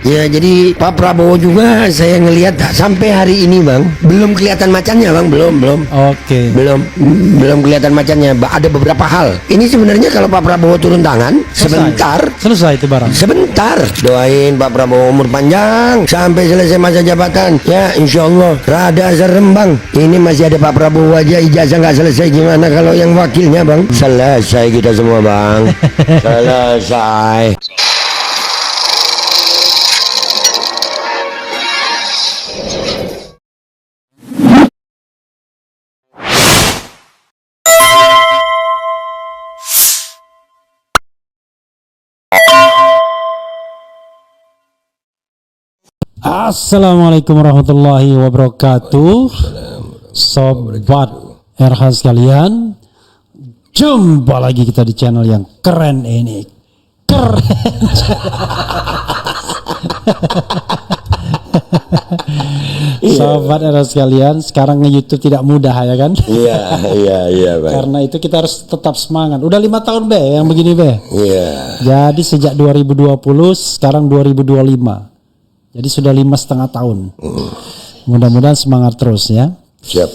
Ya, jadi Pak Prabowo juga saya ngelihat sampai hari ini Bang, belum kelihatan macannya Bang, belum. Oke. Belum kelihatan macannya. Ada beberapa hal. Ini sebenarnya kalau Pak Prabowo turun tangan, Selesai itu barang. sebentar. Doain Pak Prabowo umur panjang sampai selesai masa jabatan. Ya, insya Allah. Rada serem Bang. Ini masih ada Pak Prabowo aja ijazah nggak selesai, gimana kalau yang wakilnya Bang? Selesai kita semua Bang. Selesai. Assalamualaikum warahmatullahi wabarakatuh. Sobat RH sekalian, jumpa lagi kita di channel yang keren ini. Sobat RH sekalian, sekarang nge-YouTube tidak mudah ya kan? Iya Bang. Karena itu kita harus tetap semangat. Udah 5 tahun Be yang begini Be. Iya. Jadi sejak 2020 sekarang 2025. Jadi sudah 5,5 tahun. Mudah-mudahan semangat terus ya. Siap.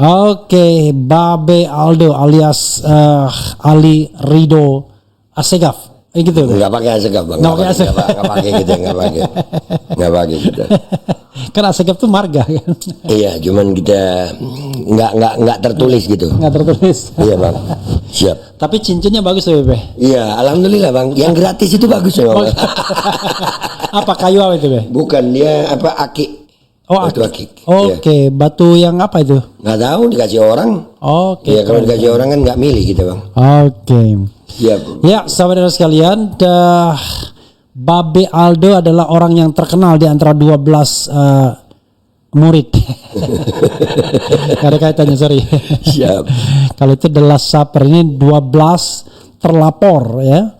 Oke, Babe Aldo alias Ali Rido Assegaf. Gitu. Enggak pakai Assegaf Bang. Enggak pakai gitu, enggak pakai gitu. Kan Assegaf tuh marga kan. Iya, cuman kita enggak tertulis gitu. Enggak tertulis. Iya Bang. Siap. Tapi cincinnya bagus ya Be. Iya, alhamdulillah Bang. Yang gratis itu bagus ya Bang. Apa kayu apa itu Be? Bukan, dia apa aki. Oh, batu aki. Oke, batu yang apa itu? Nggak tahu, dikasih orang. Oke. Iya, kalau dikasih orang kan nggak milih gitu Bang. Oke. Iya. Ya, sahabat sekalian, Babe Aldo adalah orang yang terkenal di antara 12 murid. Gak ada kaitannya, sorry. Siap. Kalau itu adalah saper, ini 12 terlapor ya.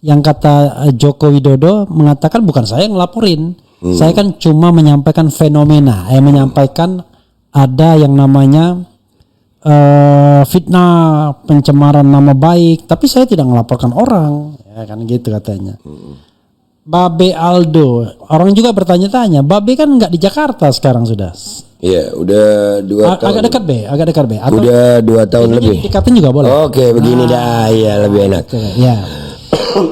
Yang kata Joko Widodo mengatakan bukan saya yang ngelaporin. Saya kan cuma menyampaikan fenomena, menyampaikan ada yang namanya fitnah, pencemaran nama baik, tapi saya tidak melaporkan orang, ya kan gitu katanya. Babe Aldo, orang juga bertanya-tanya, Babe kan nggak di Jakarta sekarang sudah. Iya, udah 2 tahun. Agak dekat Be. Atau udah 2 tahun lebih. Dikatin juga boleh. Oke, begini dah, ya lebih enak. Ya.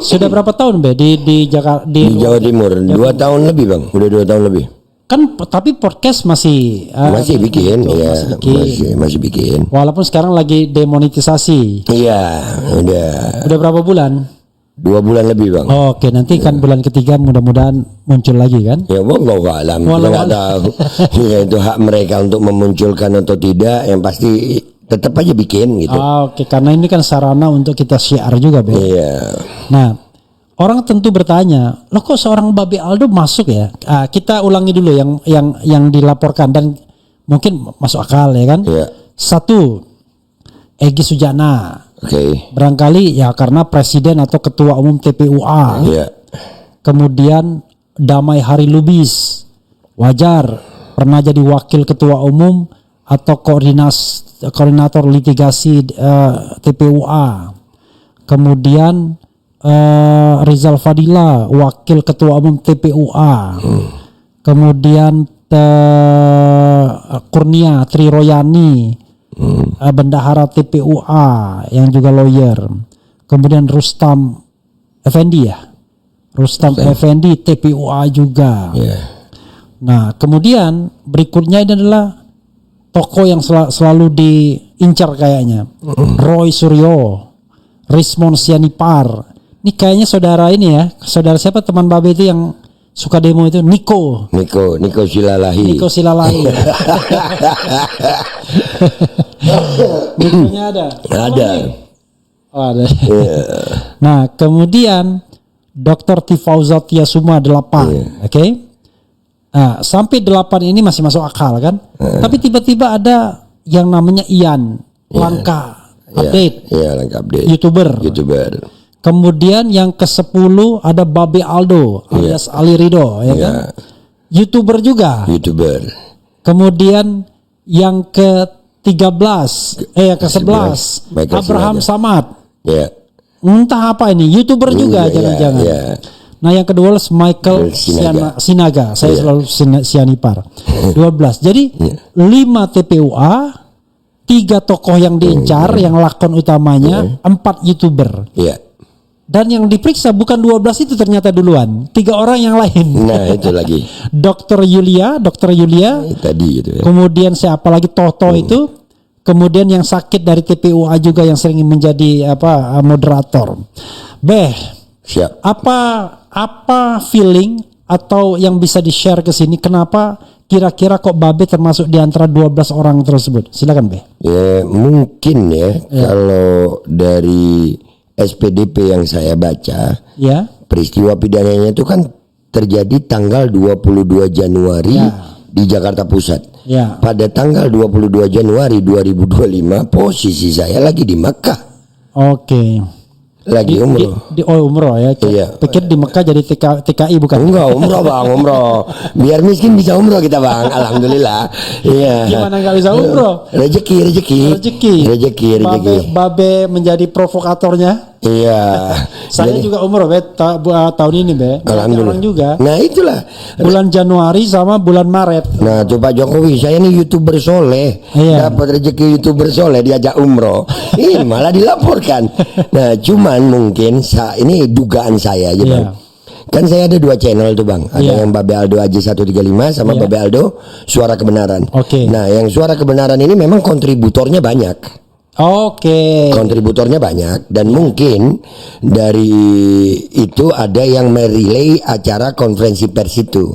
Sudah berapa tahun Be di Jakarta Di Jawa Timur 2 tahun lebih Bang, udah 2 tahun lebih. Kan tapi podcast masih bikin, ya masih bikin. Walaupun sekarang lagi demonetisasi. Iya, Udah berapa bulan? 2 bulan lebih Bang. Oke, nanti kan bulan ketiga mudah-mudahan muncul lagi kan? Ya wallahu alam, kita nggak tahu. Ya itu hak mereka untuk memunculkan atau tidak, yang pasti tetap aja bikin gitu. Oke, karena ini kan sarana untuk kita syiar juga Be. Iya. Nah, orang tentu bertanya, loh kok seorang Babe Aldo masuk ya? Kita ulangi dulu yang dilaporkan dan mungkin masuk akal ya kan? Iya. 1, Egy Sujana. Oke. Barangkali ya karena presiden atau ketua umum TPUA. Iya. Kemudian Damai Hari Lubis, wajar pernah jadi wakil ketua umum atau koordinator litigasi TPUA. Kemudian Rizal Fadila, wakil ketua umum TPUA. Kemudian Kurnia Triroyani, bendahara TPUA yang juga lawyer. Kemudian Rustam Effendi Effendi TPUA juga. Yeah. Nah, kemudian berikutnya ini adalah tokoh yang selalu diincar kayaknya. Roy Suryo, Rismon Sianipar. Ini kayaknya saudara ini ya. Saudara siapa teman Babe itu yang suka demo itu? Niko Silalahi. Berikutnya ada. Oh, ada. Yeah. Nah, kemudian Dr. Tifauzat Tiasuma 8. Oke. Nah, sampai 8 ini masih masuk akal kan? Tapi tiba-tiba ada yang namanya Ian Langka update. Iya, Langka update. YouTuber. Kemudian yang ke-10 ada Babe Aldo alias Ali Rido ya kan? YouTuber juga. Kemudian yang ke-13 ke-11 Abraham Samad. Ya. Entah apa ini, YouTuber juga jangan-jangan. Nah yang kedua Michael Sinaga. Saya selalu Sianipar. 12. Jadi 5 TPUA, 3 tokoh yang diincar, yang lakon utamanya, 4 YouTuber. Iya. Dan yang diperiksa bukan 12 itu ternyata duluan, 3 orang yang lain. Nah itu lagi. Dokter Yulia tadi itu ya. Kemudian siapa lagi Toto itu. Kemudian yang sakit dari TPUA juga yang sering menjadi moderator. Siap. Apa feeling atau yang bisa di-share ke sini, kenapa kira-kira kok Babe termasuk di antara 12 orang tersebut? Silakan Be. Ya mungkin ya. Kalau dari SPDP yang saya baca, ya, peristiwa pidananya itu kan terjadi tanggal 22 Januari di Jakarta Pusat. Ya. Pada tanggal 22 Januari 2025 posisi saya lagi di Mekah. Oke. Lagi umroh. Umroh ya. Iya. Pikir di Mekah jadi TKI bukan? Enggak, umroh Bang, umroh. Biar miskin bisa umroh kita Bang, alhamdulillah. Iya. Gimana nggak bisa umroh? Rezeki. Babe menjadi provokatornya. Iya. Saya juga umroh tahun ini Be. Alhamdulillah. Orang juga. Nah itulah. Bulan Januari sama bulan Maret. Nah tuh Pak Jokowi, saya ini YouTuber soleh. Iya. Dapat rezeki YouTuber soleh diajak umroh. Ini malah dilaporkan. Nah cuman mungkin ini dugaan saya aja Bang. Kan saya ada 2 channel tuh Bang. Ada yang Babe Aldo Aji 135 sama Babe Aldo Suara Kebenaran. Oke. Nah yang Suara Kebenaran ini memang kontributornya banyak. Oke. Kontributornya banyak dan mungkin dari itu ada yang merelay acara konferensi pers itu.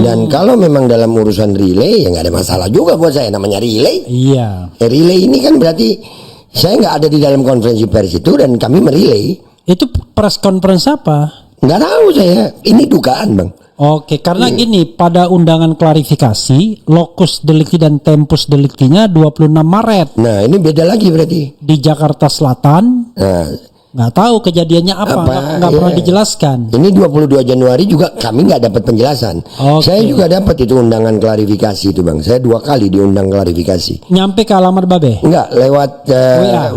Dan kalau memang dalam urusan relay ya nggak ada masalah juga buat saya, namanya relay. Iya. Relay ini kan berarti saya nggak ada di dalam konferensi pers itu dan kami merelay. Itu press conference apa? Nggak tahu saya. Ini dugaan Bang. Oke, karena gini, pada undangan klarifikasi, locus delicti dan tempus delictinya 26 Maret. Nah, ini beda lagi berarti. Di Jakarta Selatan. Nah, nggak tahu kejadiannya apa, nggak pernah dijelaskan. Ini 22 Januari juga kami nggak dapat penjelasan. Saya juga dapat itu undangan klarifikasi itu Bang. Saya 2 kali diundang klarifikasi. Nyampe ke alamat Babe? Enggak, lewat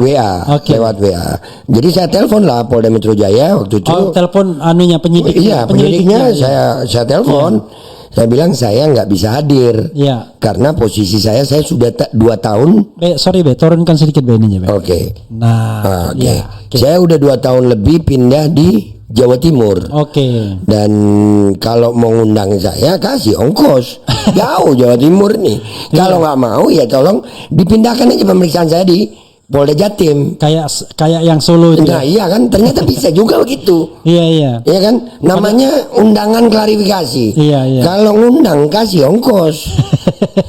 WA. Lewat WA. Jadi saya telepon lah Polda Metro Jaya waktu itu. Telepon penyidik. Iya, penyidiknya saya telepon. Saya bilang saya nggak bisa hadir. Iya. Karena posisi saya sudah 2 tahun. Sorry Be, turunkan sedikit Be ininya Be. Oke. Nah, oke. Saya udah 2 tahun lebih pindah di Jawa Timur. Oke. Dan kalau mau ngundang saya kasih ongkos. Jauh Jawa Timur nih. Kalau nggak mau ya tolong dipindahkan aja pemeriksaan saya di Polda Jatim. Kayak yang Solo itu. Nah iya kan, ternyata bisa juga begitu. Iya. Iya kan, namanya undangan klarifikasi. Iya. Kalau ngundang kasih ongkos.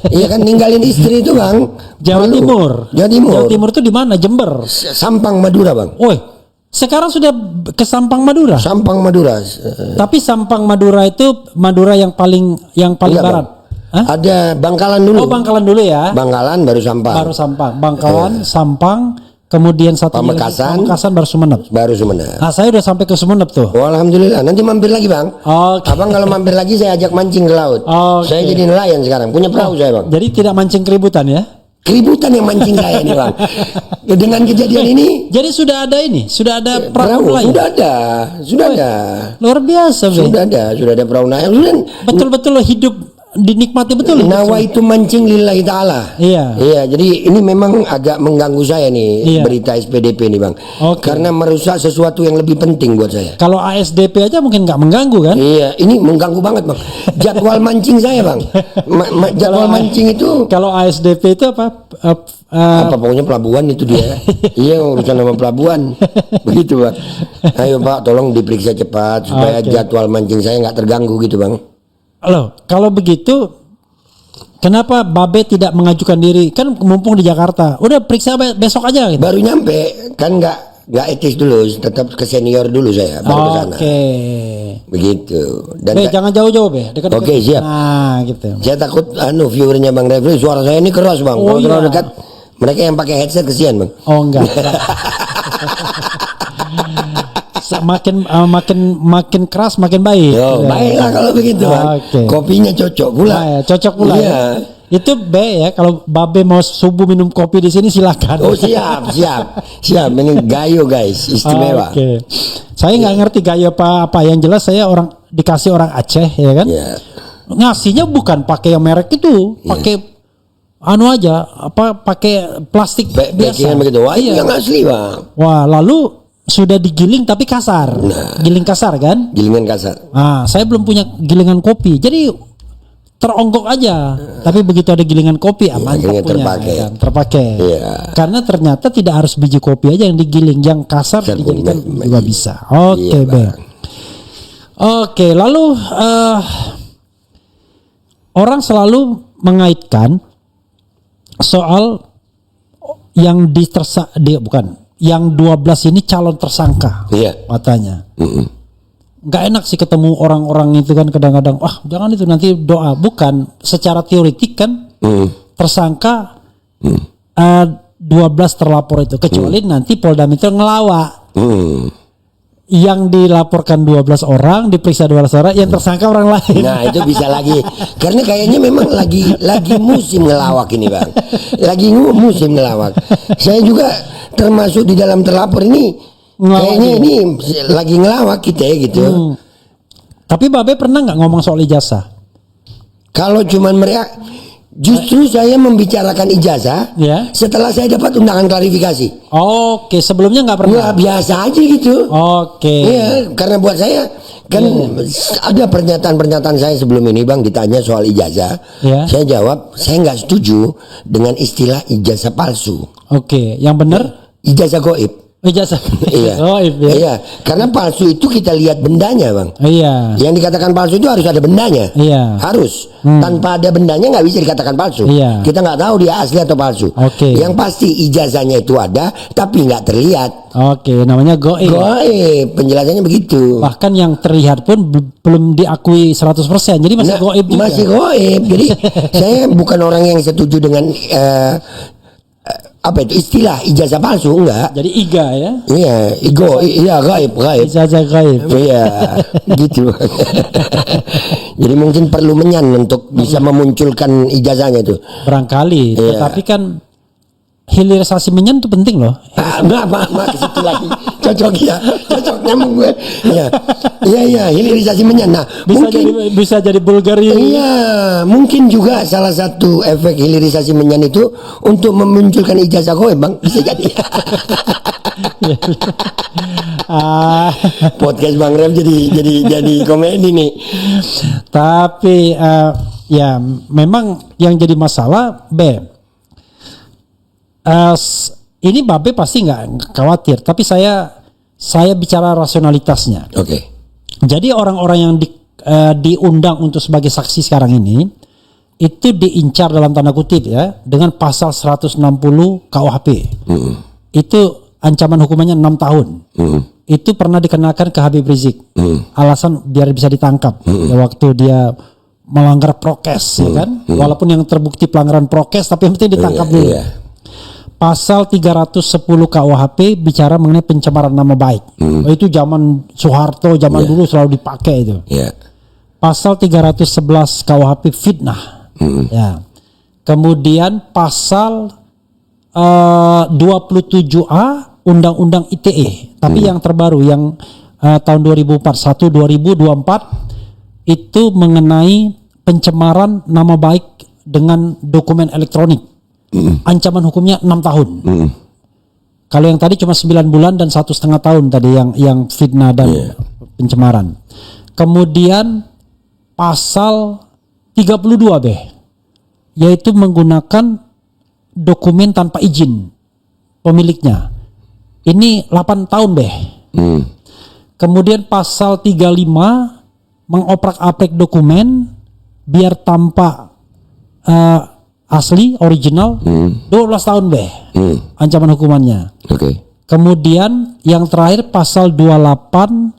Iya kan, ninggalin istri itu Bang. Jawa Timur itu di mana? Jember. Sampang Madura Bang. Woi, sekarang sudah ke Sampang Madura. Tapi Sampang Madura itu Madura yang paling barat. Bang. Ada Bangkalan dulu. Oh, Bangkalan dulu ya. Bangkalan baru Sampang. Bangkalan, Sampang, kemudian satu Pamekasan baru Sumeneb. Nah, saya udah sampai ke Sumeneb tuh. Oh, alhamdulillah. Nanti mampir lagi Bang. Abang kalau mampir lagi saya ajak mancing ke laut. Saya jadi nelayan sekarang. Punya perahu saya Bang. Jadi tidak mancing keributan ya? Keributan yang mancing saya nih Bang. Dengan kejadian ini. Jadi sudah ada perahu nelayan? Sudah ada. Luar biasa Be. Sudah ada perahu nelayan. Betul-betul hidup dinikmati betul. Nawa itu mancing lillahi ta'ala. Iya. Jadi ini memang agak mengganggu saya nih berita SPDP nih Bang. Karena merusak sesuatu yang lebih penting buat saya. Kalau ASDP aja mungkin nggak mengganggu kan? Iya, ini mengganggu banget Bang. Jadwal mancing saya Bang. Jadwal mancing itu. Kalau ASDP itu apa? Pokoknya pelabuhan itu dia. Iya, urusan sama pelabuhan. Begitu Bang. Ayo Pak, tolong diperiksa cepat supaya jadwal mancing saya nggak terganggu gitu Bang. Loh, kalau begitu kenapa Babe tidak mengajukan diri? Kan mumpung di Jakarta. Udah periksa besok aja gitu. Baru nyampe, kan nggak etis dulu, tetap ke senior dulu saya baru ke sana. Begitu. Dan jangan jauh-jauh Be. Oke, siap. Nah, gitu. Saya takut viewernya Bang Refli, suara saya ini keras Bang. Kalau terlalu dekat, mereka yang pakai headset kesian Bang. Oh enggak. makin keras makin baik. Baiklah kalau begitu Bang. Kopinya cocok pula. Cocok pula. Iya. Itu B ya. Kalau Babe mau subuh minum kopi di sini silakan. Oh siap. Ini gayo guys, istimewa. Oke. Saya nggak ngerti gayo apa. Yang jelas saya dikasih orang Aceh ya kan. Ya. Ngasihnya bukan pakai yang merek itu, pakai aja pakai plastik biasa. Begitu. Wah, itu yang asli, Bang. Wah, lalu sudah digiling tapi kasar. Giling kasar kan? Gilingan kasar. Saya belum punya gilingan kopi. Jadi teronggok aja. Tapi begitu ada gilingan kopi mantap punya. Terpakai. Iya. Karena ternyata tidak harus biji kopi aja yang digiling, yang kasar dijadikan juga bisa. Oke, Bang. Oke, lalu orang selalu mengaitkan soal yang yang 12 ini calon tersangka. Iya. Katanya. Nggak enak sih ketemu orang-orang itu kan kadang-kadang, jangan itu nanti doa. Bukan, secara teoretik kan tersangka 12 terlapor itu, kecuali nanti Polda Metro ngelawak. Yang dilaporkan 12 orang, diperiksa 12 orang, yang tersangka orang lain. Nah, itu bisa lagi. Karena kayaknya memang lagi musim ngelawak ini, Bang. Lagi musim ngelawak. Saya juga termasuk di dalam terlapor ini. Kayaknya ini lagi ngelawak kita gitu. Tapi Babe pernah nggak ngomong soal ijazah? Kalau cuman mereka, justru saya membicarakan ijazah setelah saya dapat undangan klarifikasi. Oke, sebelumnya nggak pernah? Nggak, biasa aja gitu. Oke. Iya, karena buat saya kan ada pernyataan saya sebelum ini, Bang, ditanya soal ijazah. Saya jawab, saya nggak setuju dengan istilah ijazah palsu. Oke, yang benar? Ijazah goib. Ijazah. Iya. Iya, karena palsu itu kita lihat bendanya, Bang. Iya. Yang dikatakan palsu itu harus ada bendanya. Iya. Harus. Tanpa ada bendanya nggak bisa dikatakan palsu. Iya. Kita nggak tahu dia asli atau palsu. Oke. Yang pasti ijazahnya itu ada, tapi nggak terlihat. Oke, namanya goib. Goib, penjelasannya begitu. Bahkan yang terlihat pun belum diakui 100%. Jadi masih goib juga. Masih goib. Jadi saya bukan orang yang setuju dengan apa itu istilah ijazah palsu, enggak. Jadi iga ya? Iya, gaib. Ijazah gaib. Iya, gitu. Jadi mungkin perlu menyan untuk bisa memunculkan ijazahnya itu. Barangkali, tetapi kan hilirisasi menyan itu penting loh. Enggak, ke situ lagi. Cocok nyambung gue. Iya, hilirisasi menyan. Nah, bisa jadi Bulgaria. Iya, mungkin juga salah satu efek hilirisasi menyan itu untuk memunculkan ijazah goib, Bang. Bisa jadi. Podcast Bang Rem jadi komedi nih. Tapi ya memang yang jadi masalah ini Babe pasti nggak khawatir, tapi saya bicara rasionalitasnya. Oke. Jadi orang-orang yang diundang untuk sebagai saksi sekarang ini itu diincar dalam tanda kutip ya dengan pasal 160 KUHP. Itu ancaman hukumannya 6 tahun. Itu pernah dikenakan ke Habib Rizik. Alasan biar bisa ditangkap ya waktu dia melanggar prokes ya kan. Walaupun yang terbukti pelanggaran prokes tapi yang penting ditangkap dulu. Pasal 310 KUHP bicara mengenai pencemaran nama baik. Itu zaman Soeharto, zaman dulu selalu dipakai itu. Pasal 311 KUHP fitnah. Ya. Kemudian pasal 27A Undang-Undang ITE. Tapi yang terbaru yang tahun 2041 2024 itu mengenai pencemaran nama baik dengan dokumen elektronik. Ancaman hukumnya 6 tahun. Kalau yang tadi cuma 9 bulan dan 1,5 tahun tadi yang fitnah dan pencemaran. Kemudian pasal 32 yaitu menggunakan dokumen tanpa izin pemiliknya. Ini 8 tahun Kemudian pasal 35 mengoprak-aprik dokumen biar tampak asli, original, 12 tahun ancaman hukumannya. Kemudian yang terakhir pasal 28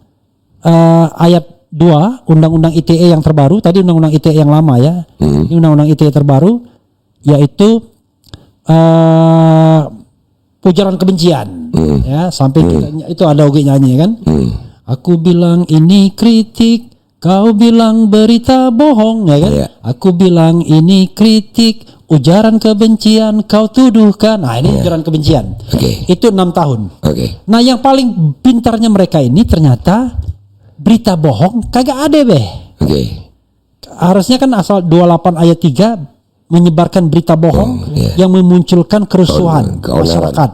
ayat 2 Undang-Undang ITE yang terbaru. Tadi Undang-Undang ITE yang lama ya. Ini Undang-Undang ITE terbaru yaitu ujaran kebencian. Ya, sampai itu ada Oge nyanyi kan. Aku bilang ini kritik Kau bilang berita bohong, ya kan? Iya. Aku bilang ini kritik, ujaran kebencian, kau tuduhkan. Nah, ini ujaran kebencian. Oke. Itu 6 tahun. Oke. Nah, yang paling pintarnya mereka ini ternyata berita bohong kagak ada, Beh. Oke. Harusnya kan asal 28 ayat 3 menyebarkan berita bohong yang memunculkan kerusuhan Keonaran. masyarakat.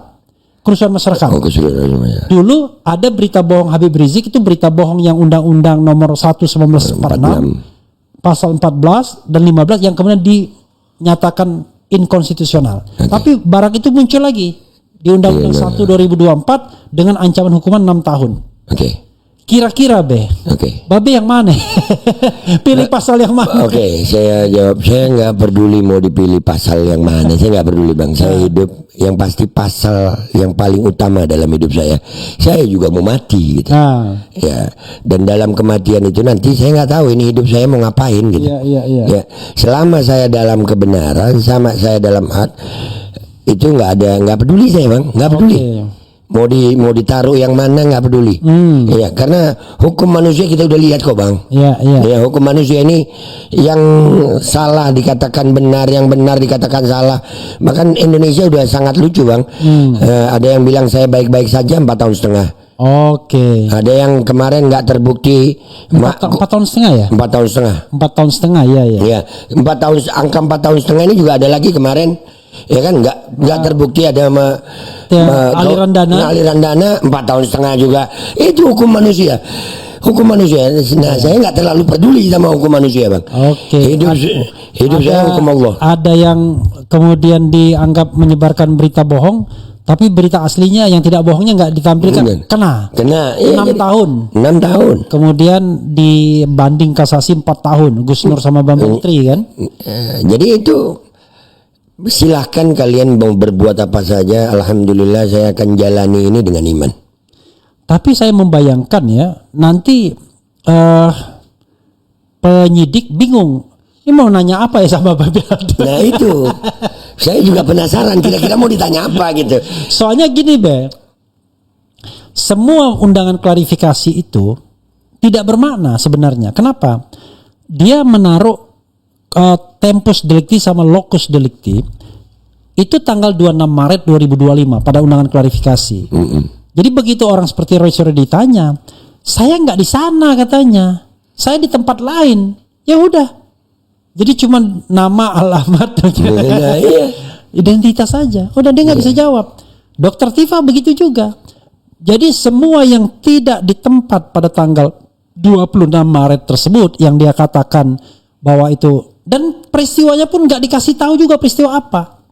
Kerusuhan masyarakat. Oh, kesulitan. Dulu ada berita bohong Habib Rizik, itu berita bohong yang Undang-Undang nomor 1 1946 pasal 14 dan 15 yang kemudian dinyatakan inkonstitusional. Tapi barang itu muncul lagi di Undang-Undang 1 2024 dengan ancaman hukuman 6 tahun. Oke. Kira-kira Oke. Babe yang mana? Pilih pasal yang mana? Oke, saya jawab, saya nggak peduli mau dipilih pasal yang mana, saya nggak peduli bang. Saya hidup yang pasti pasal yang paling utama dalam hidup saya. Saya juga mau mati gitu. Nah, Ya, dan dalam kematian itu nanti saya nggak tahu ini hidup saya mau ngapain gitu. iya. Ya, selama saya dalam kebenaran, sama saya dalam hak, itu nggak peduli saya bang, nggak peduli. Oke. Mau ditaruh yang mana nggak peduli. Ya, karena hukum manusia kita udah lihat kok bang. Iya. Ya, hukum manusia ini yang salah dikatakan benar, yang benar dikatakan salah. Bahkan Indonesia udah sangat lucu bang. Ada yang bilang saya baik-baik saja 4 tahun setengah. Oke. Ada yang kemarin nggak terbukti 4 tahun setengah ya? 4 tahun setengah. 4 tahun setengah, iya. Ya, 4 tahun, angka 4 tahun setengah ini juga ada lagi kemarin. Ya kan nggak terbukti ada aliran dana 4 tahun setengah juga. Itu hukum manusia. Hukum manusia. Nah, saya nggak terlalu peduli sama hukum manusia bang. Oke. Hidup saya hukum Allah. Ada yang kemudian dianggap menyebarkan berita bohong, tapi berita aslinya yang tidak bohongnya nggak ditampilkan. Kena. 6 tahun. 6 tahun. Kemudian dibanding kasasi 4 tahun. Gus Nur sama Bambang Tri kan. Jadi itu silahkan kalian mau berbuat apa saja. Alhamdulillah saya akan jalani ini dengan iman. Tapi saya membayangkan ya, nanti penyidik bingung. Ini mau nanya apa ya sama Babe Aldo? Nah itu, saya juga penasaran kira-kira mau ditanya apa gitu. Soalnya gini Be, semua undangan klarifikasi itu tidak bermakna sebenarnya. Kenapa? Dia menaruh tempus delicti sama locus delicti itu tanggal 26 Maret 2025 pada undangan klarifikasi. Jadi begitu orang seperti Roy Suryo ditanya, saya nggak di sana katanya, saya di tempat lain. Ya udah, jadi cuma nama, alamat, identitas saja. Udah dia nggak bisa jawab. Dokter Tifa begitu juga. Jadi semua yang tidak di tempat pada tanggal 26 Maret tersebut yang dia katakan bahwa itu, dan peristiwanya pun nggak dikasih tahu juga peristiwa apa.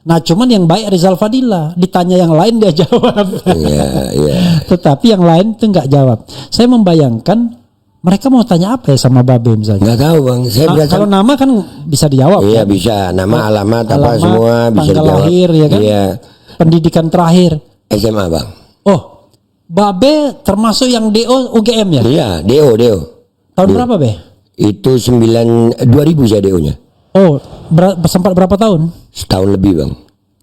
Nah cuman yang baik Rizal Fadila, ditanya yang lain dia jawab. Tetapi yang lain itu nggak jawab. Saya membayangkan mereka mau tanya apa ya sama Babe misalnya. Nggak tahu bang. Saya kalau nama kan bisa dijawab. Iya kan? bisa. Nama, alamat apa semua bisa tanggal dijawab. lahir ya kan. Iya. Pendidikan terakhir. SMA bang. Oh, Babe termasuk yang DO UGM ya? Iya, DO. Tahun berapa Be? Itu 2000 saya DO-nya. Oh, sempat berapa tahun? Setahun lebih bang.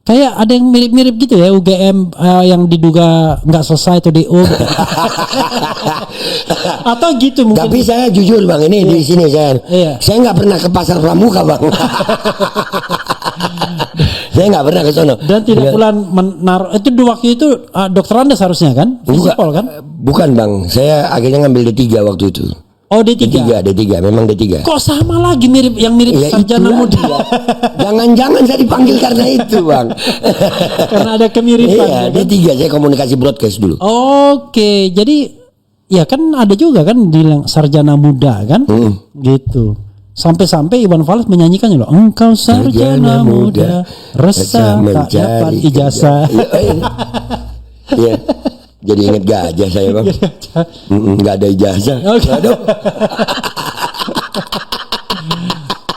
Kayak ada yang mirip-mirip gitu ya, UGM yang diduga nggak selesai itu DO. Atau gitu mungkin. Tapi saya jujur bang, ini di sini saya nggak pernah ke pasar Pramuka bang. Saya nggak pernah ke sono. Dan tidak pula menaruh itu di waktu itu dokter Anda seharusnya kan? Fisipol kan? Bukan bang, saya akhirnya ngambil D3 waktu itu. Oh D3, memang D3. Kok sama lagi mirip sarjana muda? Jangan-jangan saya dipanggil karena itu bang. Karena ada kemiripan. Iya, ya, D3 saya komunikasi broadcast dulu. Oke, jadi ya kan ada juga kan bilang sarjana muda kan, gitu. Sampai-sampai Iwan Fals menyanyikannya loh. Engkau sarjana muda, resah tak dapat ijazah. Iya. Jadi inget gajah saya bang. Nggak ada ijazah.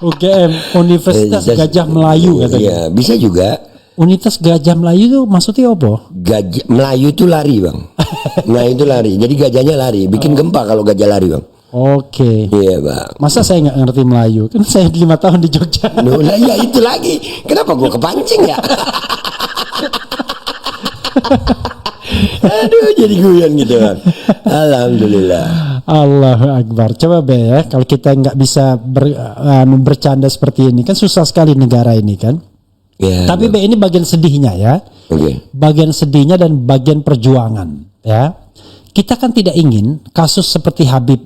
UGM Universitas Gajah Melayu katanya. Iya, bisa juga. Universitas Gajah Melayu itu maksudnya apa? Gajah Melayu itu lari bang. Melayu itu lari. Jadi gajahnya lari. Bikin gempa kalau gajah lari bang. Oke. Iya bang. Masa saya nggak ngerti Melayu? Kan saya 5 tahun di Jogja. Nah ya itu lagi. Kenapa gua kepancing ya? Aduh, jadi guyon gitu bang. Alhamdulillah. Allahu Akbar. Coba Be ya, kalau kita nggak bisa bercanda seperti ini kan susah sekali negara ini kan. Ya, Tapi Be, ini bagian sedihnya ya. Oke. Bagian sedihnya dan bagian perjuangan ya. Kita kan tidak ingin kasus seperti Habib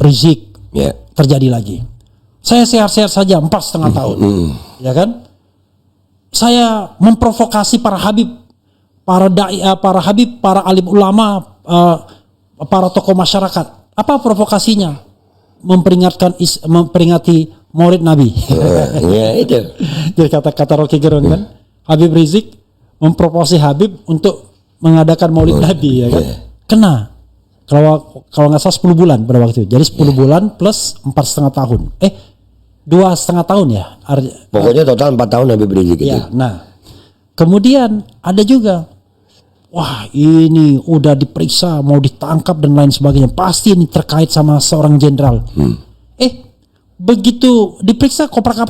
Rizik Ya. terjadi lagi. Saya sehat-sehat saja 4,5 tahun. Ya kan? Saya memprovokasi para Habib, para dai, para Habib, para alim ulama, para tokoh masyarakat. Apa provokasinya? Memperingati Maulid Nabi. Ya itu. Jadi kata Rocky Gerung kan, Habib Rizik memprovokasi Habib untuk mengadakan Maulid Nabi ya kan. Kena. Kalau nggak salah 10 bulan pada waktu itu. Jadi 10 bulan plus 4,5 tahun. 2,5 tahun ya. Pokoknya total 4 tahun Habib Rizik itu. Ya, nah. Kemudian ada juga, wah ini udah diperiksa, mau ditangkap dan lain sebagainya. Pasti ini terkait sama seorang jenderal. Begitu diperiksa koprak,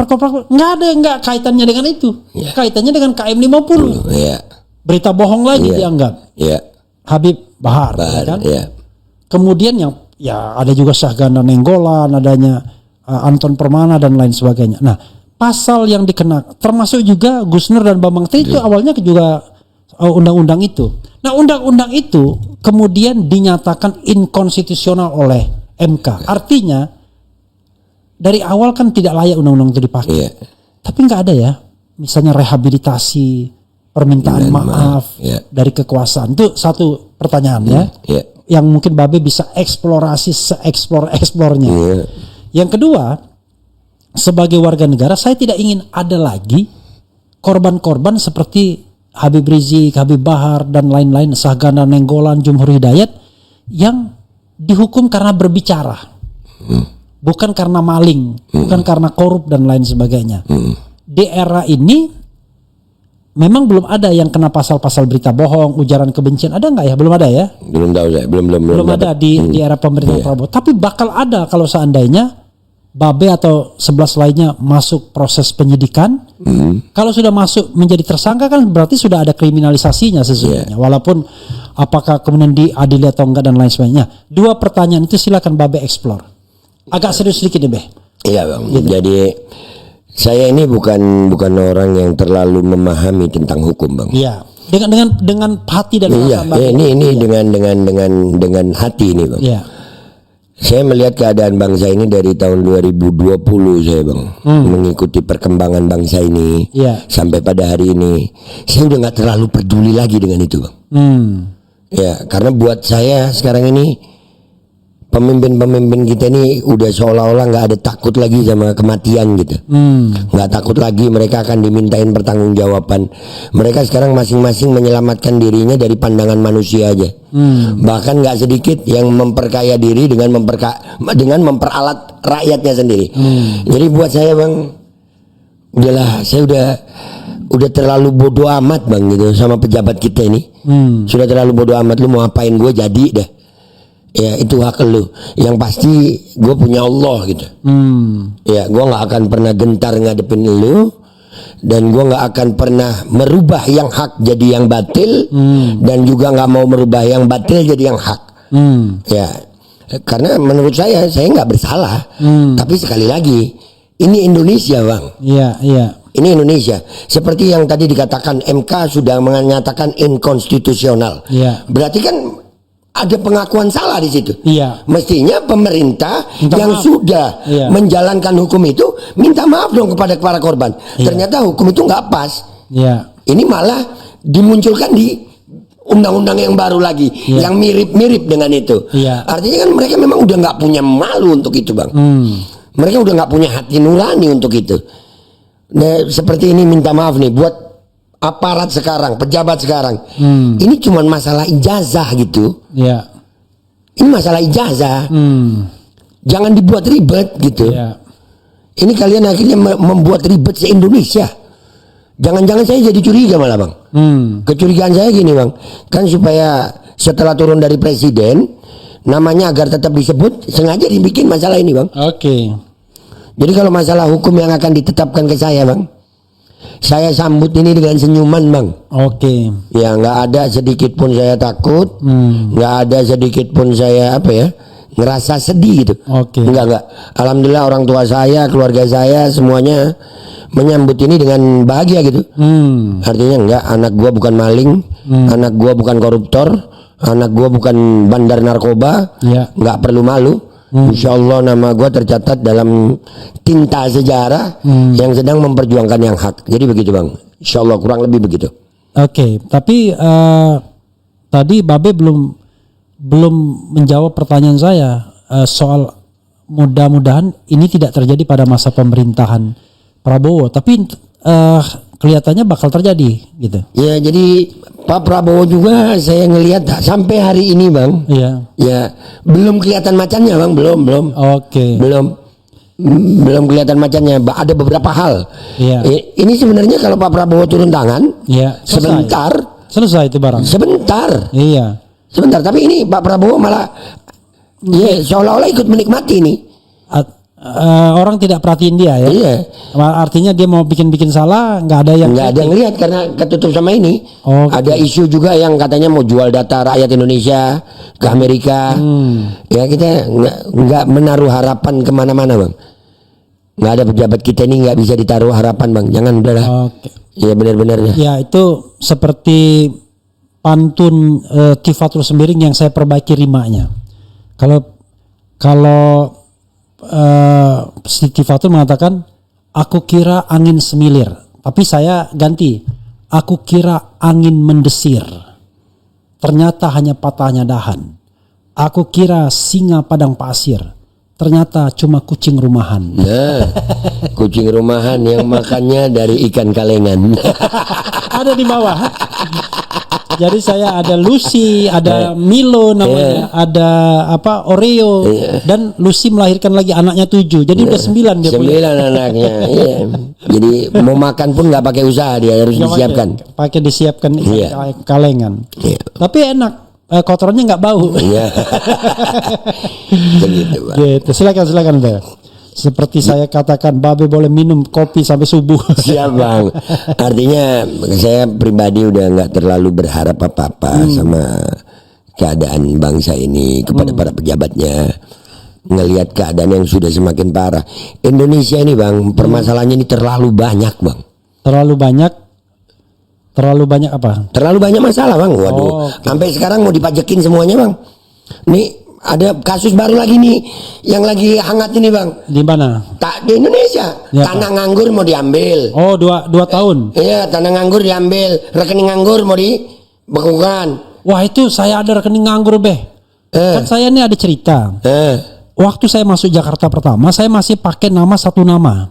nggak kaitannya dengan itu. Kaitannya dengan KM 50. Iya. Berita bohong lagi dianggap. Iya. Habib Bahar ya kan? Iya. Kemudian yang ya ada juga Syahganda Nenggolan, adanya Anton Permana dan lain sebagainya. Nah, pasal yang dikenakan termasuk juga Gus Nur dan Bambang Tri itu awalnya juga undang-undang itu. Nah, undang-undang itu kemudian dinyatakan inkonstitusional oleh MK. Artinya dari awal kan tidak layak undang-undang itu dipakai. Iya. Tapi nggak ada ya, misalnya rehabilitasi, permintaan maaf dari kekuasaan. Itu satu pertanyaan ya. Iya. Yang mungkin Babe bisa eksplorasi se-eksplornya. Yang kedua, sebagai warga negara saya tidak ingin ada lagi korban-korban seperti Habib Rizik, Habib Bahar dan lain-lain, Syahganda Nenggolan, Jumhur Hidayat yang dihukum karena berbicara. Bukan karena maling, bukan karena korup dan lain sebagainya. Di era ini memang belum ada yang kena pasal-pasal berita bohong, ujaran kebencian, ada nggak ya? Belum ada ya? Belum tahu saya, belum ada di era pemerintahan Prabowo. Tapi bakal ada kalau seandainya Babe atau 11 lainnya masuk proses penyidikan. Kalau sudah masuk menjadi tersangka kan berarti sudah ada kriminalisasinya sesungguhnya. Walaupun apakah kemudian diadili atau enggak dan lain sebagainya. 2 pertanyaan itu silakan Babe explore. Agak serius sedikit nih Be. Iya bang. Jadi saya ini bukan orang yang terlalu memahami tentang hukum bang. Iya. Dengan hati dan perasaan. Iya. Ini dengan hati ini bang. Iya. Saya melihat keadaan bangsa ini dari tahun 2020 saya bang, mengikuti perkembangan bangsa ini sampai pada hari ini. Saya udah nggak terlalu peduli lagi dengan itu bang. Ya karena buat saya sekarang ini pemimpin kita ini udah seolah-olah nggak ada takut lagi sama kematian gitu. Nggak takut lagi mereka akan dimintain pertanggungjawaban. Mereka sekarang masing-masing menyelamatkan dirinya dari pandangan manusia aja. Bahkan nggak sedikit yang memperkaya diri dengan memperalat rakyatnya sendiri. Jadi buat saya bang, udahlah, saya udah terlalu bodoh amat bang gitu sama pejabat kita ini. Sudah terlalu bodoh amat, lu mau apain gue jadi dah. Ya itu hak lu. Yang pasti gue punya Allah gitu. Ya gue nggak akan pernah gentar ngadepin lu. Dan gue nggak akan pernah merubah yang hak jadi yang batil. Dan juga nggak mau merubah yang batil jadi yang hak. Ya karena menurut saya nggak bersalah. Tapi sekali lagi ini Indonesia bang. Iya. Ini Indonesia. Seperti yang tadi dikatakan MK sudah menyatakan inkonstitusional. Berarti kan ada pengakuan salah di situ. Mestinya pemerintah yang sudah menjalankan hukum itu minta maaf dong kepada para korban. Ternyata hukum itu nggak pas. Ini malah dimunculkan di undang-undang yang baru lagi, yang mirip-mirip dengan itu. Artinya kan mereka memang udah nggak punya malu untuk itu bang. Mereka udah nggak punya hati nurani untuk itu. Nah, seperti ini minta maaf nih buat aparat sekarang, pejabat sekarang. Ini cuma masalah ijazah gitu. Ini masalah ijazah. Jangan dibuat ribet gitu. Ini kalian akhirnya membuat ribet se-Indonesia. Jangan-jangan saya jadi curiga malah bang. Kecurigaan saya gini bang, kan supaya setelah turun dari presiden namanya agar tetap disebut, sengaja dibikin masalah ini bang. Jadi kalau masalah hukum yang akan ditetapkan ke saya bang, saya sambut ini dengan senyuman bang. Oke. Ya nggak ada sedikit pun saya takut, nggak ada sedikit pun saya ngerasa sedih gitu. Oke. Enggak. Alhamdulillah orang tua saya, keluarga saya semuanya menyambut ini dengan bahagia gitu. Artinya enggak, anak gua bukan maling, anak gua bukan koruptor, anak gua bukan bandar narkoba, Ya. nggak perlu malu. Insya Allah nama gua tercatat dalam tinta sejarah yang sedang memperjuangkan yang hak. Jadi begitu bang. Insya Allah kurang lebih begitu. Oke, tapi tadi Babe belum menjawab pertanyaan saya soal mudah-mudahan ini tidak terjadi pada masa pemerintahan Prabowo, tapi kelihatannya bakal terjadi gitu. Ya jadi Pak Prabowo juga saya ngelihat sampai hari ini bang. Iya. Ya belum kelihatan macannya bang, belum. Oke. Belum kelihatan macannya. Ada beberapa hal. Iya. Ini sebenarnya kalau Pak Prabowo turun tangan, Iya. Selesai itu barang. Sebentar. Tapi ini Pak Prabowo malah ya seolah-olah ikut menikmati nih. Orang tidak perhatiin dia ya. Iya. Artinya dia mau bikin salah, nggak ada yang ngelihat karena ketutup sama ini. Okay. Ada isu juga yang katanya mau jual data rakyat Indonesia ke Amerika. Ya kita nggak menaruh harapan kemana-mana bang. Nggak ada pejabat kita ini nggak bisa ditaruh harapan bang. Jangan udahlah. Iya benar-benarnya. Ya itu seperti pantun Tifatul Sembiring yang saya perbaiki rimanya. Kalau Siti Fatul mengatakan aku kira angin semilir, tapi saya ganti, aku kira angin mendesir, ternyata hanya patahnya dahan. Aku kira singa padang pasir, ternyata cuma kucing rumahan. Nah, kucing rumahan yang makannya dari ikan kalengan. Ada di bawah. Jadi saya ada Lucy, ada Milo namanya, ada Oreo, dan Lucy melahirkan lagi anaknya 7. Jadi udah 9 dia punya. 9 anaknya. Iya. Jadi mau makan pun nggak pakai usaha, dia harus disiapkan. Pakai disiapkan kalengan. Iya. Tapi enak, kotorannya nggak bau. Iya. Begitu, Pak. Gitu. Silakan deh. Seperti saya katakan, Babe boleh minum kopi sampai subuh. Siap bang. Artinya saya pribadi udah nggak terlalu berharap apa-apa sama keadaan bangsa ini kepada para pejabatnya. Ngelihat keadaan yang sudah semakin parah. Indonesia ini bang, permasalahannya ini terlalu banyak bang. Terlalu banyak apa? Terlalu banyak masalah bang. Waduh. Sampai sekarang mau dipajekin semuanya bang. Nih. Ada kasus baru lagi nih yang lagi hangat ini bang. Di mana? Di Indonesia. Ya, tanah nganggur mau diambil. Oh 2 tahun. Iya tanah nganggur diambil. Rekening nganggur mau dibekukan. Wah itu saya ada rekening nganggur beh. Kan saya ini ada cerita. Waktu saya masuk Jakarta pertama saya masih pakai nama 1 nama.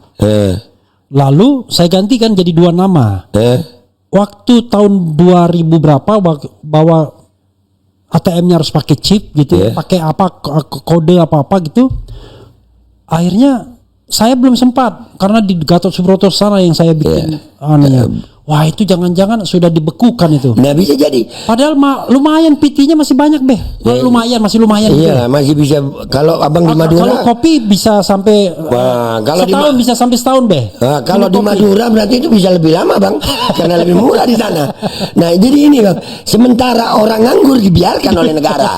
Lalu saya gantikan jadi 2 nama. Waktu tahun 2000 berapa bawa ATM-nya harus pakai chip gitu, pakai kode apa gitu. Akhirnya saya belum sempat karena di Gatot Subroto sana yang saya bikin Wah itu jangan-jangan sudah dibekukan itu. Nah bisa jadi. Padahal lumayan PT-nya masih banyak beh. Masih lumayan. Iya gitu. Masih bisa. Kalau abang di Madura. Kalau kopi bisa sampai kalau setahun bisa sampai setahun beh. Kalau di Madura berarti itu bisa lebih lama bang. Karena lebih murah di sana. Nah jadi ini bang. Sementara orang nganggur dibiarkan oleh negara.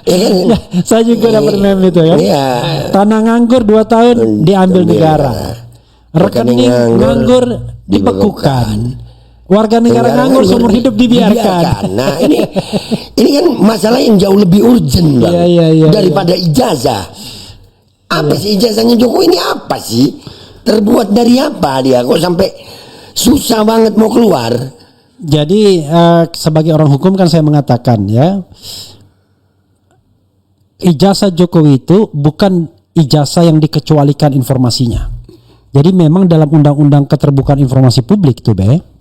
Ya kan? Saya juga dapat meme itu ya. Tanah nganggur 2 tahun diambil negara. Rekening nganggur dibekukan. Warga negara nganggur seumur hidup dibiarkan. Nah ini kan masalah yang jauh lebih urgent bang. Daripada ijazah. Apa sih ijazahnya Jokowi ini apa sih? Terbuat dari apa dia? Kok sampai susah banget mau keluar? Jadi sebagai orang hukum kan saya mengatakan ya, ijazah Jokowi itu bukan ijazah yang dikecualikan informasinya. Jadi memang dalam Undang-Undang Keterbukaan Informasi Publik itu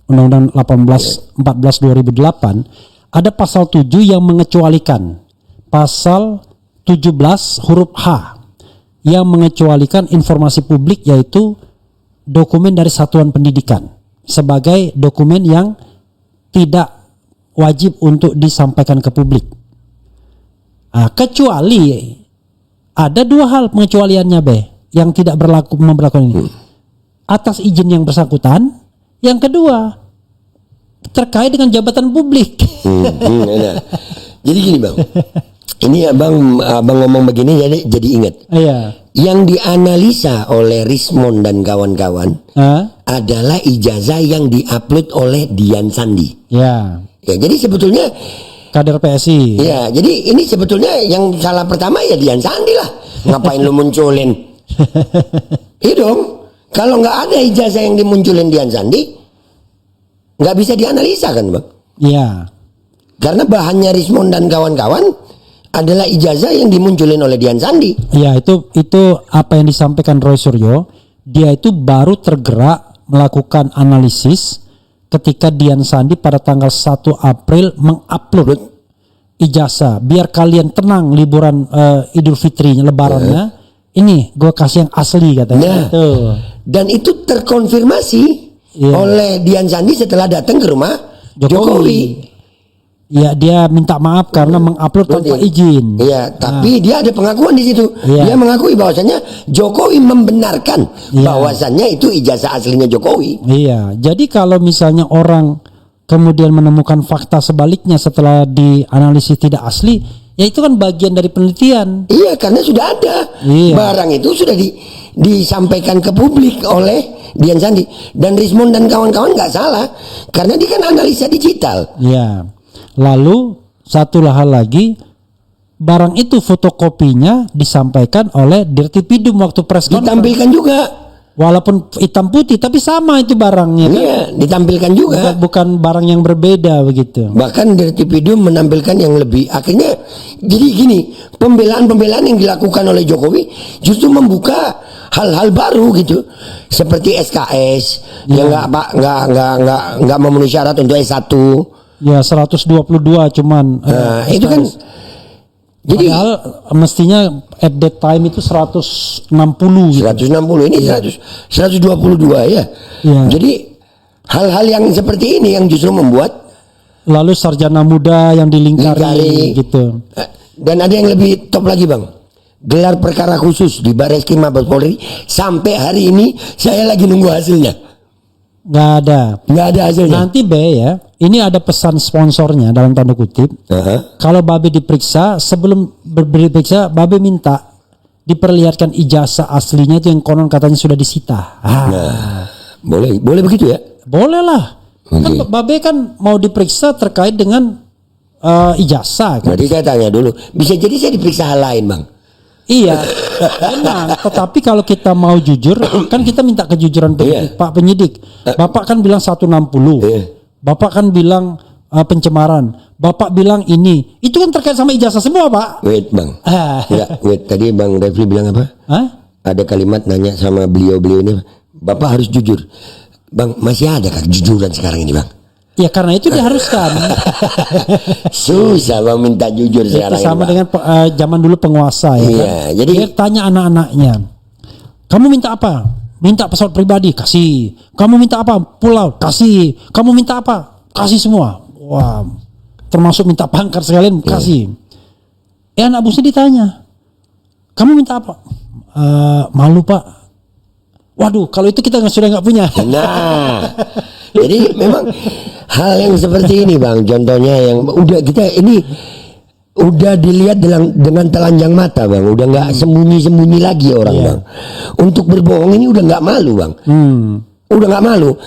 Undang-Undang 14 2008 ada pasal 7 yang mengecualikan, pasal 17 huruf H yang mengecualikan informasi publik yaitu dokumen dari satuan pendidikan sebagai dokumen yang tidak wajib untuk disampaikan ke publik. Kecuali ada 2 hal pengecualiannya yang tidak memberlakukan ini. Atas izin yang bersangkutan Yang kedua, terkait dengan jabatan publik. Nah. Jadi gini bang, ini abang ngomong begini jadi ingat. Iya. Yang dianalisa oleh Rismond dan kawan-kawan adalah ijazah yang diupload oleh Dian Sandi. Ya. Ya, jadi sebetulnya Kader PSI. ya, jadi ini sebetulnya yang salah pertama ya Dian Sandi lah. Ngapain lu munculin? Iya dong. Kalau nggak ada ijazah yang dimunculin Dian Sandi, nggak bisa dianalisa kan bang? Iya. Karena bahannya Rismond dan kawan-kawan adalah ijazah yang dimunculin oleh Dian Sandi. Ya, itu apa yang disampaikan Roy Suryo. Dia itu baru tergerak melakukan analisis ketika Dian Sandi pada tanggal 1 April mengupload ijazah. Biar kalian tenang liburan Idul Fitrinya, lebarannya. Ini gue kasih yang asli katanya. Dan itu terkonfirmasi oleh Dian Sandi setelah datang ke rumah Jokowi. Ya, dia minta maaf karena mengupload tanpa izin. Iya, tapi dia ada pengakuan di situ. Dia mengakui bahwasannya Jokowi membenarkan bahwasannya itu ijazah aslinya Jokowi. Iya, jadi kalau misalnya orang kemudian menemukan fakta sebaliknya setelah dianalisis tidak asli, ya itu kan bagian dari penelitian. Iya, karena sudah ada. Barang itu sudah disampaikan ke publik oleh Dian Sandi. Dan Rismond dan kawan-kawan nggak salah, karena dia kan analisa digital. Iya. Lalu satu hal lagi, barang itu fotokopinya disampaikan oleh Dirtipidum waktu press conference. Ditampilkan juga. Walaupun hitam putih tapi sama itu barangnya kan. Iya, ditampilkan juga. Bukan barang yang berbeda begitu. Bahkan Dirtipidum menampilkan yang lebih. Akhirnya jadi gini, pembelaan-pembelaan yang dilakukan oleh Jokowi justru membuka hal-hal baru gitu. Seperti SKS yang nggak memenuhi syarat untuk S1. Ya 122 cuman. Itu kan. Jadi padahal mestinya at that time itu 160 gitu. 160 ini 122 ya. Jadi hal-hal yang seperti ini yang justru membuat lalu sarjana muda yang dilingkari gitu. Dan ada yang lebih top lagi bang, gelar perkara khusus di Barreskrim Mabes Polri sampai hari ini saya lagi nunggu hasilnya. Nggak ada hasilnya. Nanti ya, ini ada pesan sponsornya dalam tanda kutip. Kalau Babe diperiksa, sebelum diperiksa Babe minta diperlihatkan ijazah aslinya itu yang konon katanya sudah disita. Boleh begitu ya? Boleh lah. Kan Babe kan mau diperiksa terkait dengan ijazah kan? Berarti saya tanya dulu, bisa jadi saya diperiksa hal lain bang? Iya, memang. Tetapi kalau kita mau jujur, kan kita minta kejujuran Pak penyidik. Bapak kan bilang 160. Bapak kan bilang pencemaran. Bapak bilang ini. Itu kan terkait sama ijazah semua, Pak. Wait, Bang. Tadi Bang Refli bilang apa? Ada kalimat nanya sama beliau ini, Bapak harus jujur. Bang, masih ada kejujuran sekarang ini, Bang? Ya karena itu diharuskan. Susah bang minta jujur sekarang. Itu sama dengan zaman dulu penguasa ya. Kan? Jadi dia tanya anak-anaknya, kamu minta apa? Minta pesawat pribadi, kasih. Kamu minta apa? Pulau, kasih. Kamu minta apa? Kasih semua. Wah, termasuk minta pangkat sekalian, kasih. Anak busnya ditanya, kamu minta apa? Malu pak. Waduh, kalau itu kita sudah nggak punya. Nah, jadi memang hal yang seperti ini bang, contohnya yang udah kita ini udah dilihat dengan telanjang mata bang, udah nggak sembunyi lagi orang bang. Untuk berbohong ini udah nggak malu bang, udah nggak malu.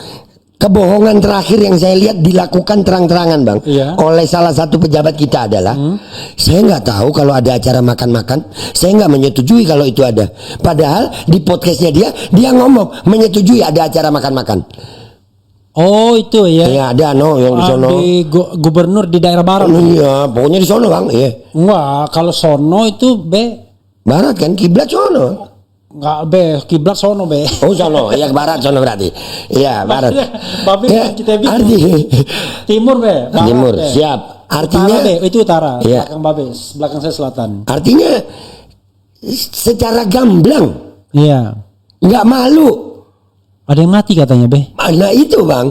Kebohongan terakhir yang saya lihat dilakukan terang-terangan bang oleh salah satu pejabat kita adalah saya nggak tahu kalau ada acara makan-makan, saya nggak menyetujui kalau itu ada. Padahal di podcastnya dia ngomong menyetujui ada acara makan-makan. Oh itu ya? Iya ada yang di sono. Di gubernur di daerah barat. Iya pokoknya di sono bang. Iya. Wah kalau sono itu barat kan, kiblat sono. Enggak kiblat sono Oh sono, ya ke barat sono berarti. Iya barat. Ya, kita timur barat, timur siap. Artinya utara, itu utara. Ya. Belakang saya selatan. Artinya secara gamblang. Iya. Nggak malu. Ada yang mati katanya Nah itu bang.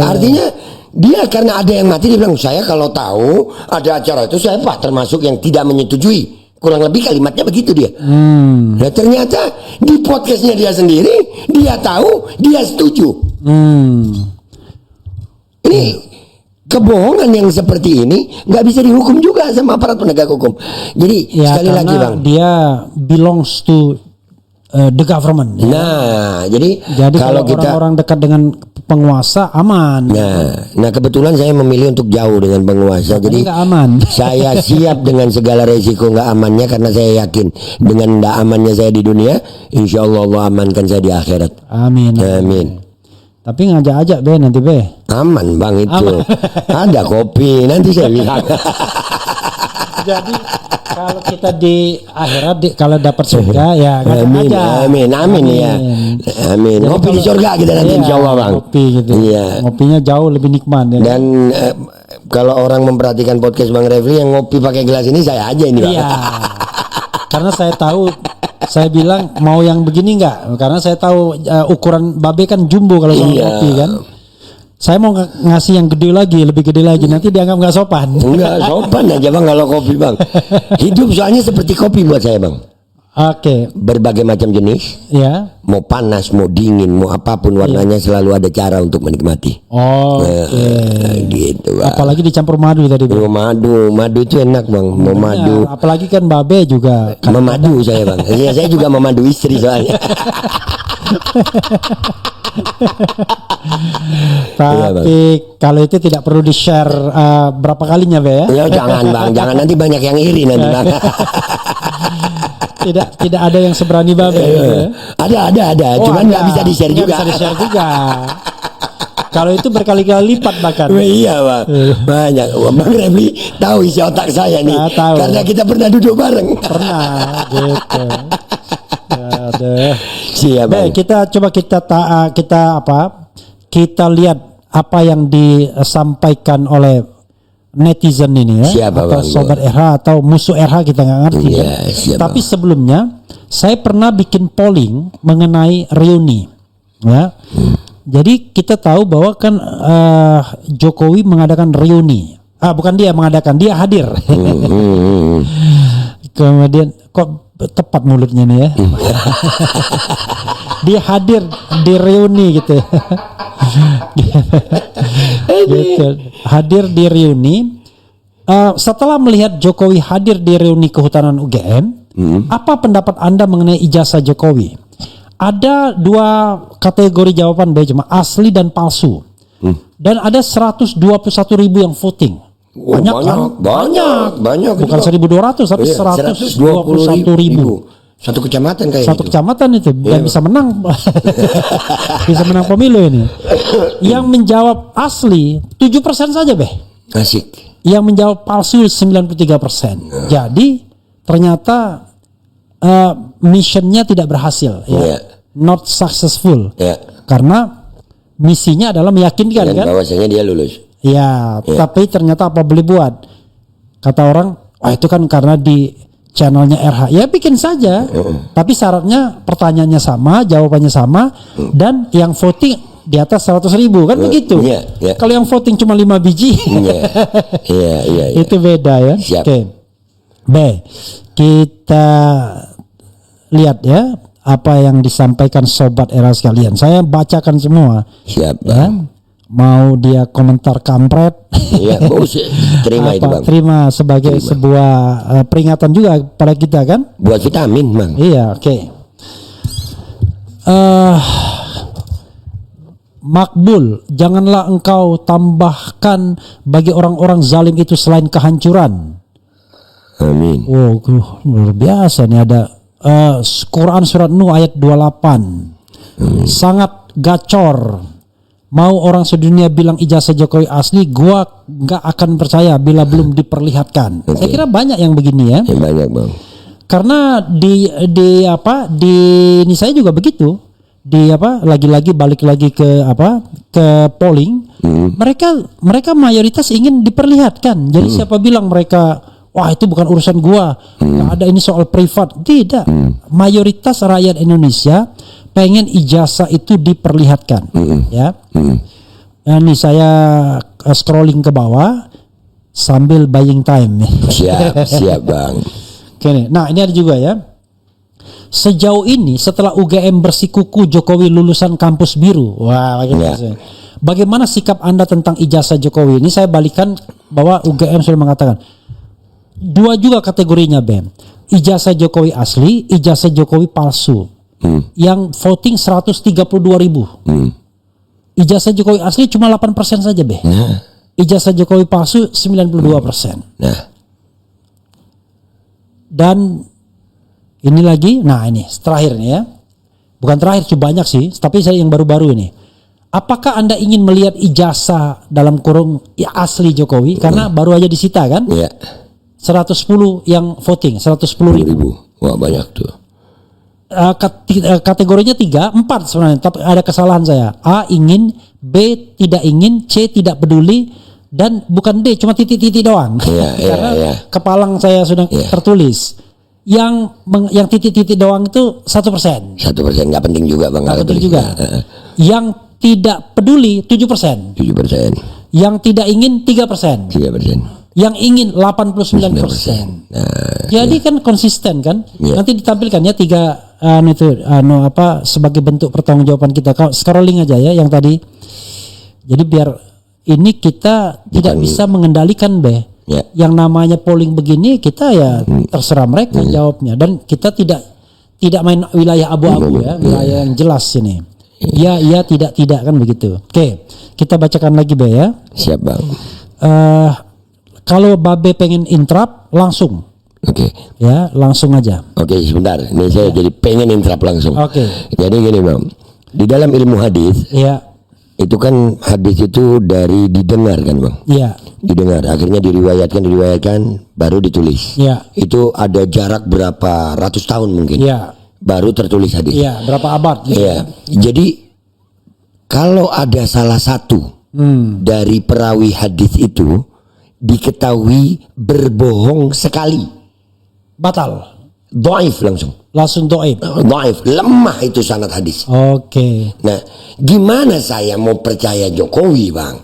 Artinya dia karena ada yang mati dia bilang saya kalau tahu ada acara itu saya termasuk yang tidak menyetujui. Kurang lebih kalimatnya begitu dia. Nah ternyata di podcastnya dia sendiri dia tahu dia setuju. Ini kebohongan yang seperti ini nggak bisa dihukum juga sama aparat penegak hukum. Jadi Ya, sekali lagi karena Bang, dia belongs to the government. Ya. nah jadi Kalau kita orang-orang dekat dengan penguasa aman. nah kebetulan saya memilih untuk jauh dengan penguasa. Jadi nggak aman. saya siap dengan segala resiko nggak amannya, karena saya yakin dengan nggak amannya saya di dunia, insya Allah Allah amankan saya di akhirat. Amin. Amin. Tapi ngajak-ajak be nanti be. Aman Bang itu. Ada kopi nanti saya bilang. Jadi kalau kita di akhirat kalau dapat surga ya ngajak Amin, aja. amin ya. Amin. Jadi Ngopi di kalau- surga kita nanti Iya, insya Allah Bang. Ngopi gitu. Iya. Ngopinya jauh lebih nikmat ya. Dan kalau orang memperhatikan podcast Bang Refli yang ngopi pakai gelas ini, saya aja ini Bang. Iya. Karena saya tahu, saya bilang mau yang begini enggak? Karena saya tahu ukuran babe kan jumbo kalau soal Iya. kopi kan. Saya mau ngasih yang gede lagi, lebih gede lagi. Nanti dianggap nggak sopan. Enggak sopan aja Bang kalau kopi Bang. Hidup soalnya seperti kopi buat saya Bang. Oke, Berbagai macam jenis, ya. mau panas, mau dingin, mau apapun warnanya, selalu ada cara untuk menikmati. Oke. Gitu Bang. Apalagi dicampur madu tadi. Bang. Madu itu enak Bang. Mau madu, Ya, apalagi kan babe juga. memadu saya Bang. Iya, saya juga memadu istri soalnya. Tapi kalau itu tidak perlu di share berapa kalinya be ya? Ya jangan Bang, jangan nanti banyak yang iri nanti Bang. Tidak ada yang seberani babe. Gitu, ya? Ada. Cuman nggak bisa di share Nggak juga. bisa di share juga. Kalau itu berkali-kali lipat bahkan. Iya Bang, banyak. Bang Refli tahu isi otak saya nih, Tahu. karena kita pernah duduk bareng. Pernah gitu. Aduh. Siap Bang. Baik, kita lihat apa yang disampaikan oleh netizen ini ya. Siapa, atau Bang? sobat RH atau musuh RH kita nggak ngerti Iya, kan. siap, Tapi Bang. sebelumnya saya pernah bikin polling mengenai reuni ya. Jadi kita tahu bahwa kan Jokowi mengadakan reuni. Bukan dia mengadakan, dia hadir. Kemudian kok tepat mulutnya nih ya. Dia hadir di reuni gitu. Gitu. Hadir di reuni. Setelah melihat Jokowi hadir di reuni kehutanan UGM, apa pendapat Anda mengenai ijazah Jokowi? Ada dua kategori jawaban cuma asli dan palsu. Dan ada 121.000 yang voting. Banyak kan? Banyak. Bukan 1.200 tapi Iya, 121.000. Satu kecamatan kayak Satu gitu. kecamatan itu dan bisa menang. Bisa menang pemilu ini. Yang menjawab asli 7% saja, Beh. Asik. Yang menjawab palsu 93%. Jadi ternyata missionnya tidak berhasil ya. Iya. Not successful. Ya. Karena misinya adalah meyakinkan Dan kan? bahwasanya dia lulus. Ya, tapi ternyata apa boleh buat? Kata orang, wah itu kan karena di channelnya RH. Ya bikin saja. Tapi syaratnya pertanyaannya sama, jawabannya sama, dan yang voting di atas 100.000 kan begitu. Iya, iya. Kalau yang voting cuma 5 biji, Iya. itu beda ya. Siap. Oke. B, kita lihat ya apa yang disampaikan sobat era sekalian. Saya bacakan semua. Siap Ya. Bang. Mau dia komentar kampret. Iya, terima itu Bang. Terima sebagai sebuah peringatan juga pada kita kan. Buat vitamin Bang. Iya, oke. Makbul, janganlah engkau tambahkan bagi orang-orang zalim itu selain kehancuran. Amin. Oh, luar biasa nih ada Quran surat Nuh ayat 28. Sangat gacor. Mau orang sedunia bilang ijazah Jokowi asli, gua nggak akan percaya bila belum diperlihatkan. Saya kira banyak yang begini ya. Ya, banyak Bang. Karena di ini saya juga begitu. Lagi-lagi balik lagi ke polling. Mereka mayoritas ingin diperlihatkan. Jadi siapa bilang mereka wah itu bukan urusan gua. Nggak ada ini soal privat. Tidak. Mayoritas rakyat Indonesia pengen ijazah itu diperlihatkan, ya. Ini saya scrolling ke bawah sambil buying time. Siap Bang. Oke, nah ini ada juga ya. Sejauh ini setelah UGM bersikuku Jokowi lulusan kampus biru. Wah, Ya. Bagaimana sikap Anda tentang ijazah Jokowi? Ini saya balikan bahwa UGM sudah mengatakan 2 juga kategorinya, Bem. Ijazah Jokowi asli, ijazah Jokowi palsu. Yang voting 132.000. Ijazah Jokowi asli cuma 8% saja, Be. Nah, Ijazah Jokowi palsu 92%. nah, Dan ini lagi, nah ini terakhir nih ya. Bukan terakhir, cukup banyak sih, tapi saya yang baru-baru ini. Apakah Anda ingin melihat ijazah dalam kurung asli Jokowi? Karena baru aja disita kan? ya. 110 yang voting, 110.000. Wah, banyak tuh. Kategorinya 3, 4 sebenarnya, tapi ada kesalahan saya. A ingin, B tidak ingin, C tidak peduli, dan bukan D, cuma titik-titik doang. Karena kepalang saya sudah tertulis. Yang titik-titik doang itu 1%. 1% nggak penting juga, Bang. Nggak penting juga. Yang tidak peduli 7%. 7%. Yang tidak ingin 3%. 3%. Yang ingin 89%. Jadi kan konsisten kan? Nanti ditampilkan ya 3 sebagai bentuk pertanggungjawaban kita. Kalau scrolling aja ya yang tadi. Jadi biar ini kita tidak bisa mengendalikan, Be. Yang namanya polling begini kita ya terserah mereka jawabnya, dan kita tidak main wilayah abu-abu ya, wilayah yang jelas ini. Iya, tidak kan begitu. Oke, kita bacakan lagi, Be ya. Siap, Bang. Kalau Babe pengen interrupt langsung. Oke. Ya, langsung aja. Oke, sebentar. Ini saya jadi pengen interrupt langsung. Oke. Jadi gini, Bang. Di dalam ilmu hadis, itu kan hadis itu dari didengar kan, Bang? Iya. Didengar, akhirnya diriwayatkan, baru ditulis. Iya. Itu ada jarak berapa ratus tahun mungkin. Iya. Baru tertulis hadis. Iya, berapa abad gitu. Iya. Jadi kalau ada salah satu dari perawi hadis itu diketahui berbohong sekali, batal. dhaif langsung Dhaif. dhaif, lemah itu sanad hadis. Oke. Nah, gimana saya mau percaya Jokowi, Bang?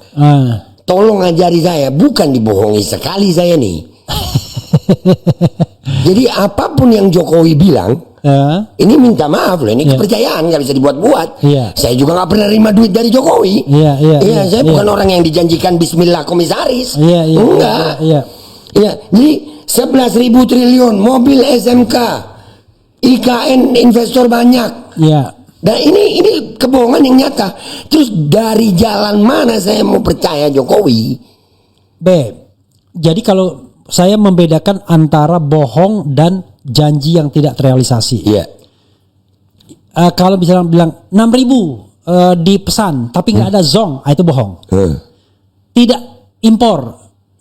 Tolong ajari saya, bukan dibohongi sekali saya nih. Jadi apapun yang Jokowi bilang, ini minta maaf loh, ini kepercayaan, nggak bisa dibuat-buat. Saya juga nggak pernah terima duit dari Jokowi. Saya bukan orang yang dijanjikan Bismillah komisaris. Enggak. Jadi 11.000 triliun mobil SMK, IKN investor banyak. Dan ini kebohongan yang nyata. Terus dari jalan mana saya mau percaya Jokowi? Jadi kalau saya membedakan antara bohong dan janji yang tidak terrealisasi. Kalau misalnya bilang 6.000 dipesan tapi nggak ada zong, itu bohong. Tidak impor,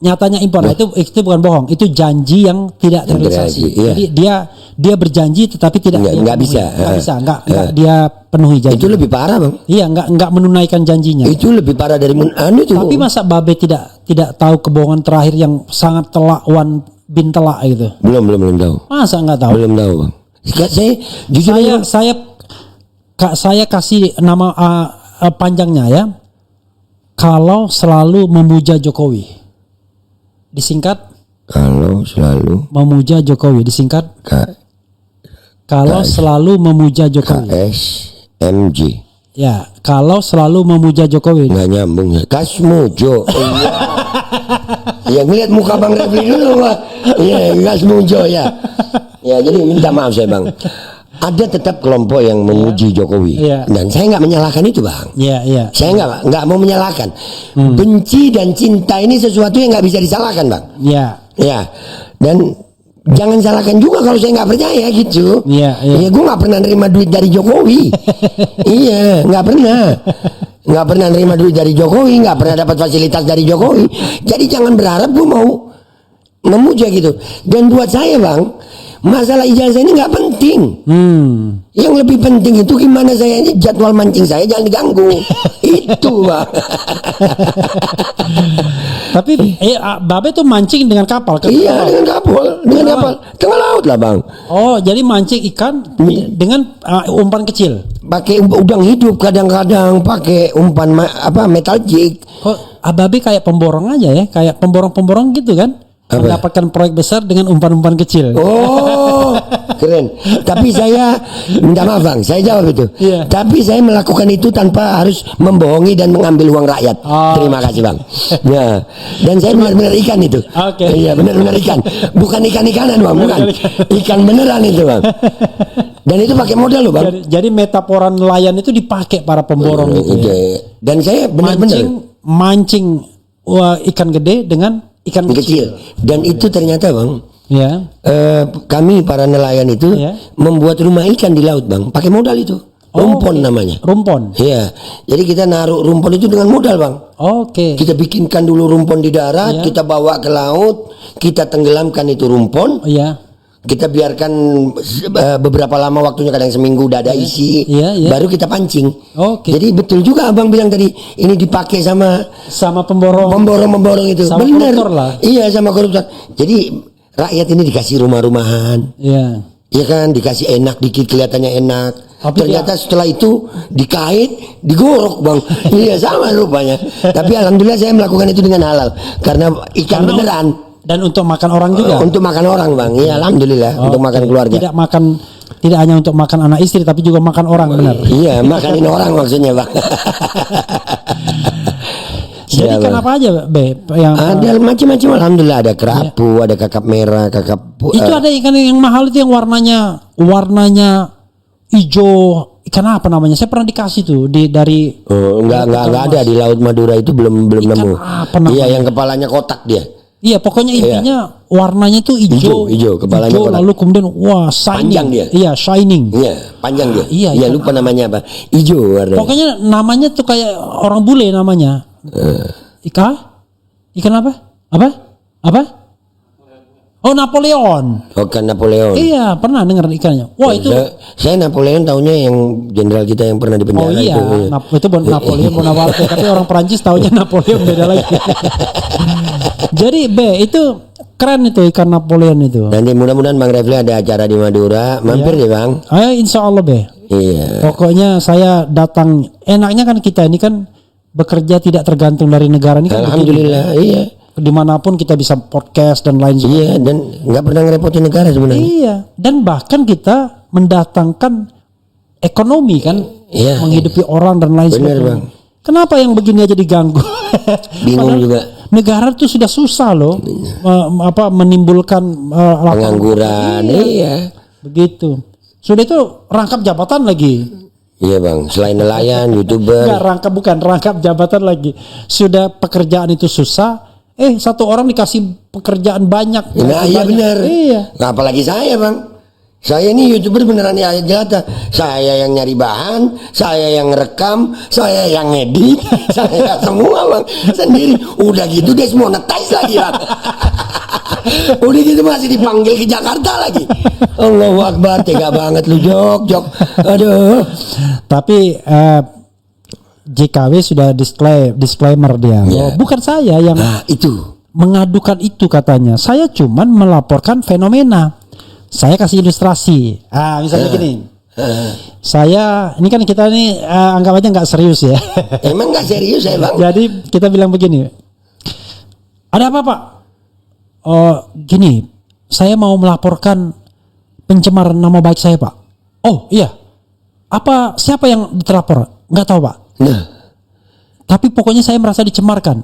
nyatanya impor, itu bukan bohong, itu janji yang tidak terrealisasi. Jadi dia berjanji tetapi nggak bisa dia penuhi janji. Itu lebih parah, Bang. Iya, nggak menunaikan janjinya. Itu lebih parah dari itu. Tapi masa Babe tidak tahu kebohongan terakhir yang sangat telak, Wan bin telak gitu? Belum tahu. Masa nggak tahu? Belum tahu, Bang. Saya jujur saya kasih nama panjangnya ya. Kalau selalu memuja Jokowi, disingkat. Kalau selalu memuja Jokowi, disingkat. Kalau selalu memuja Jokowi. KSMJ. Ya, kalau selalu memuja Jokowi. Nggak nyambung ya. Kasmujo. Ya ngeliat muka Bang Refli dulu, Pak. Iya, Kasmujo ya. Ya, jadi minta maaf saya, Bang. Ada tetap kelompok yang memuji Jokowi. Dan saya nggak menyalahkan itu, Bang. Saya nggak mau menyalahkan. Benci dan cinta ini sesuatu yang nggak bisa disalahkan, Bang. Dan jangan salahkan juga kalau saya nggak percaya gitu. Ya gue nggak pernah nerima duit dari Jokowi. Nggak pernah nerima duit dari Jokowi, nggak pernah dapat fasilitas dari Jokowi. Jadi jangan berharap gue mau memuja gitu. Dan buat saya, Bang, masalah ijazah ini nggak penting. Yang lebih penting itu gimana saya ini jadwal mancing saya jangan diganggu. Itu, Bang. Tapi Babe tuh mancing dengan kapal kan? Iya, dengan kapal tengah laut lah, Bang. Oh, jadi mancing ikan dengan umpan kecil. Pakai udang hidup, kadang-kadang pakai umpan metal jig. Kok Babe kayak pemborong aja ya, kayak pemborong-pemborong gitu kan? mendapatkan proyek besar dengan umpan-umpan kecil. Oh, keren. Tapi saya minta maaf Bang, saya jawab itu. Iya. Tapi saya melakukan itu tanpa harus membohongi dan mengambil uang rakyat. Oh. Terima kasih Bang. Ya. Dan saya benar-benar ikan itu. Oke. Iya, benar-benar ikan. Bukan ikan-ikanan Bang, bukan. Ikan beneran itu Bang. Dan itu pakai modal loh Bang. Jadi metafora nelayan itu dipakai para pemborong gitu. Oke. Ya. Dan saya benar-benar Mancing ikan gede dengan ikan kecil. Dan itu ternyata Bang, ya. kami para nelayan itu Ya. membuat rumah ikan di laut Bang, pakai modal itu. Rumpon namanya. Rumpon. Iya. Jadi kita naruh rumpon itu dengan modal Bang. Oke. Kita bikinkan dulu rumpon di darat, Iya. kita bawa ke laut, kita tenggelamkan itu rumpon. Iya. Kita biarkan beberapa lama waktunya, kadang seminggu udah ada isi, Iya, iya. baru kita pancing. Oke. Jadi betul juga abang bilang tadi, ini dipakai sama Pemborong. memborong itu. Sama Bener. koruptor lah. Iya, sama koruptor. Jadi rakyat ini dikasih rumah-rumahan, Iya. ya kan, dikasih enak dikit, kelihatannya enak. Tapi Ternyata setelah itu dikait, digorok Bang. Iya, sama rupanya. Tapi alhamdulillah saya melakukan itu dengan halal karena ikan beneran. Dan untuk makan orang juga. Untuk makan orang Bang. Iya, alhamdulillah. Untuk makan keluarga. Tidak hanya untuk makan anak istri tapi juga makan orang, benar. Iya, makanin orang maksudnya Bang. Jadi Iya, ikan Bang. apa aja, Be? Yang Ada macam-macam alhamdulillah, ada kerapu, ada kakap merah, itu ada ikan yang mahal itu yang warnanya hijau. Ikan apa namanya? Saya pernah dikasih tuh dari enggak ada di Laut Madura itu belum Ikan nemu. apa namanya? Iya, yang kepalanya kotak dia. Iya, pokoknya intinya warnanya tuh hijau. Hijau, kepalanya kotak. lalu kemudian shining. Panjang dia. Iya, shining. Iya, panjang dia. Iya, Iya, ikan lupa namanya apa. Hijau warnanya. Pokoknya namanya tuh kayak orang bule namanya. Ikan apa? Apa? Oh, Napoleon. Bukan Napoleon. Iya, pernah dengar ikannya. Wah, itu. Saya Napoleon tahunya yang jenderal kita yang pernah di penjara Oh iya, itu Napoleon Bonaparte. Tapi orang Perancis taunya Napoleon beda lagi. Jadi itu keren itu ikan Napoleon itu. Nanti mudah-mudahan Bang Refli ada acara di Madura, mampir deh Bang. Ayo, insya Allah Be. Iya. Pokoknya saya datang. Enaknya kan kita ini kan bekerja tidak tergantung dari negara ini kan. Alhamdulillah, iya. Dimanapun kita bisa podcast dan lain sebagainya. Iya, dan nggak pernah ngerepotin negara sebenarnya. Iya, dan bahkan kita mendatangkan ekonomi kan, Iya. menghidupi orang dan lain Bener, sebagainya. Bang. Kenapa yang begini aja diganggu? Bingung Padahal juga. Negara tuh sudah susah loh, menimbulkan lapangan Pengangguran, kerja. iya. Begitu. Sudah itu rangkap jabatan lagi. Iya Bang, selain nelayan, YouTuber. Enggak, rangkap jabatan lagi. Sudah pekerjaan itu susah. Satu orang dikasih pekerjaan banyak. Nah, iya banyak. benar. Iya. Nah, apalagi saya Bang. Saya ini YouTuber beneran ya jelata. Saya yang nyari bahan, saya yang rekam, saya yang ngedit, saya semua Bang sendiri. Udah gitu dia monetize lagi Bang. Udah gitu masih dipanggil ke Jakarta lagi. Allahu Akbar, tega banget lu Jok. Aduh. Tapi JKW sudah disclaimer dia. Yeah. Bukan saya yang Itu. mengadukan itu katanya. Saya cuman melaporkan fenomena. Saya kasih ilustrasi. Misalnya gini. Saya ini kan kita ini anggap aja nggak serius ya. Emang nggak serius ya Bang? Jadi kita bilang begini. Ada apa Pak? Gini. Saya mau melaporkan pencemaran nama baik saya Pak. Oh iya. Siapa yang terlapor? Nggak tahu Pak. Nah, Tapi pokoknya saya merasa dicemarkan.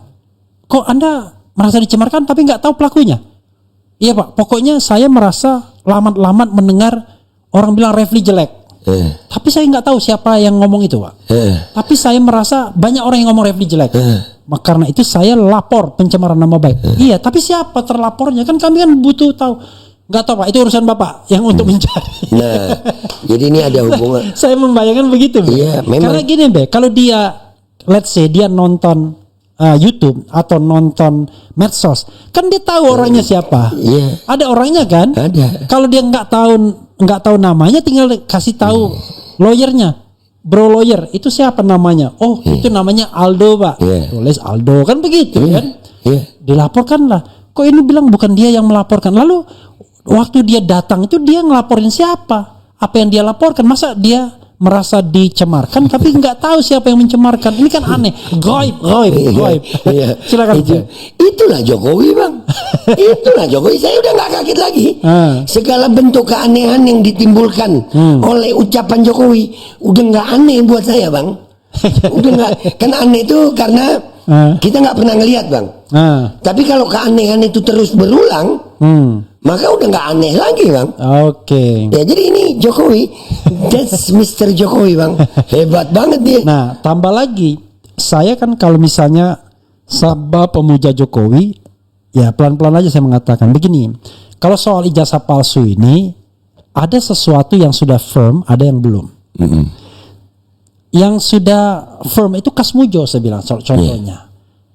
Kok Anda merasa dicemarkan tapi nggak tahu pelakunya? Iya Pak, pokoknya saya merasa lamat-lamat mendengar orang bilang Refli jelek. Tapi saya nggak tahu siapa yang ngomong itu Pak. Tapi saya merasa banyak orang yang ngomong Refli jelek. Maka karena itu saya lapor pencemaran nama baik. Iya, tapi siapa terlapornya? Kan kami kan butuh tahu. Nggak tahu Pak, itu urusan Bapak yang untuk mencari. nah, jadi ini ada hubungan. Saya membayangkan begitu. Iya, memang. Karena gini Be, kalau dia let's say dia nonton YouTube atau nonton medsos, kan dia tahu orangnya siapa. Iya. Ada orangnya kan? Ada. Kalau dia nggak tahu namanya, tinggal kasih tahu lawyernya. Bro lawyer, itu siapa namanya? Oh, itu namanya Aldo Pak. Iya. Tulis Aldo kan begitu kan? Iya. Dilaporkanlah. Kok ini bilang bukan dia yang melaporkan? Lalu waktu dia datang itu dia ngelaporin siapa? Apa yang dia laporkan? Masa dia merasa dicemarkan tapi nggak tahu siapa yang mencemarkan? Ini kan aneh. Goib. Iya. Silakan. Itulah Jokowi Bang. Itulah Jokowi, saya udah nggak kaget lagi. Segala bentuk keanehan yang ditimbulkan oleh ucapan Jokowi udah nggak aneh buat saya, Bang. Udah nggak, kan aneh itu karena kita nggak pernah ngelihat, Bang. Tapi kalau keanehan itu terus berulang, maka udah nggak aneh lagi, Bang. Oke. Ya jadi ini Jokowi, that's Mr. Jokowi, Bang. Hebat banget dia. Nah, tambah lagi, saya kan kalau misalnya sabah pemuja Jokowi, ya pelan-pelan aja saya mengatakan begini. Kalau soal ijazah palsu ini, ada sesuatu yang sudah firm, ada yang belum. Yang sudah firm itu Kasmujo, saya bilang contohnya.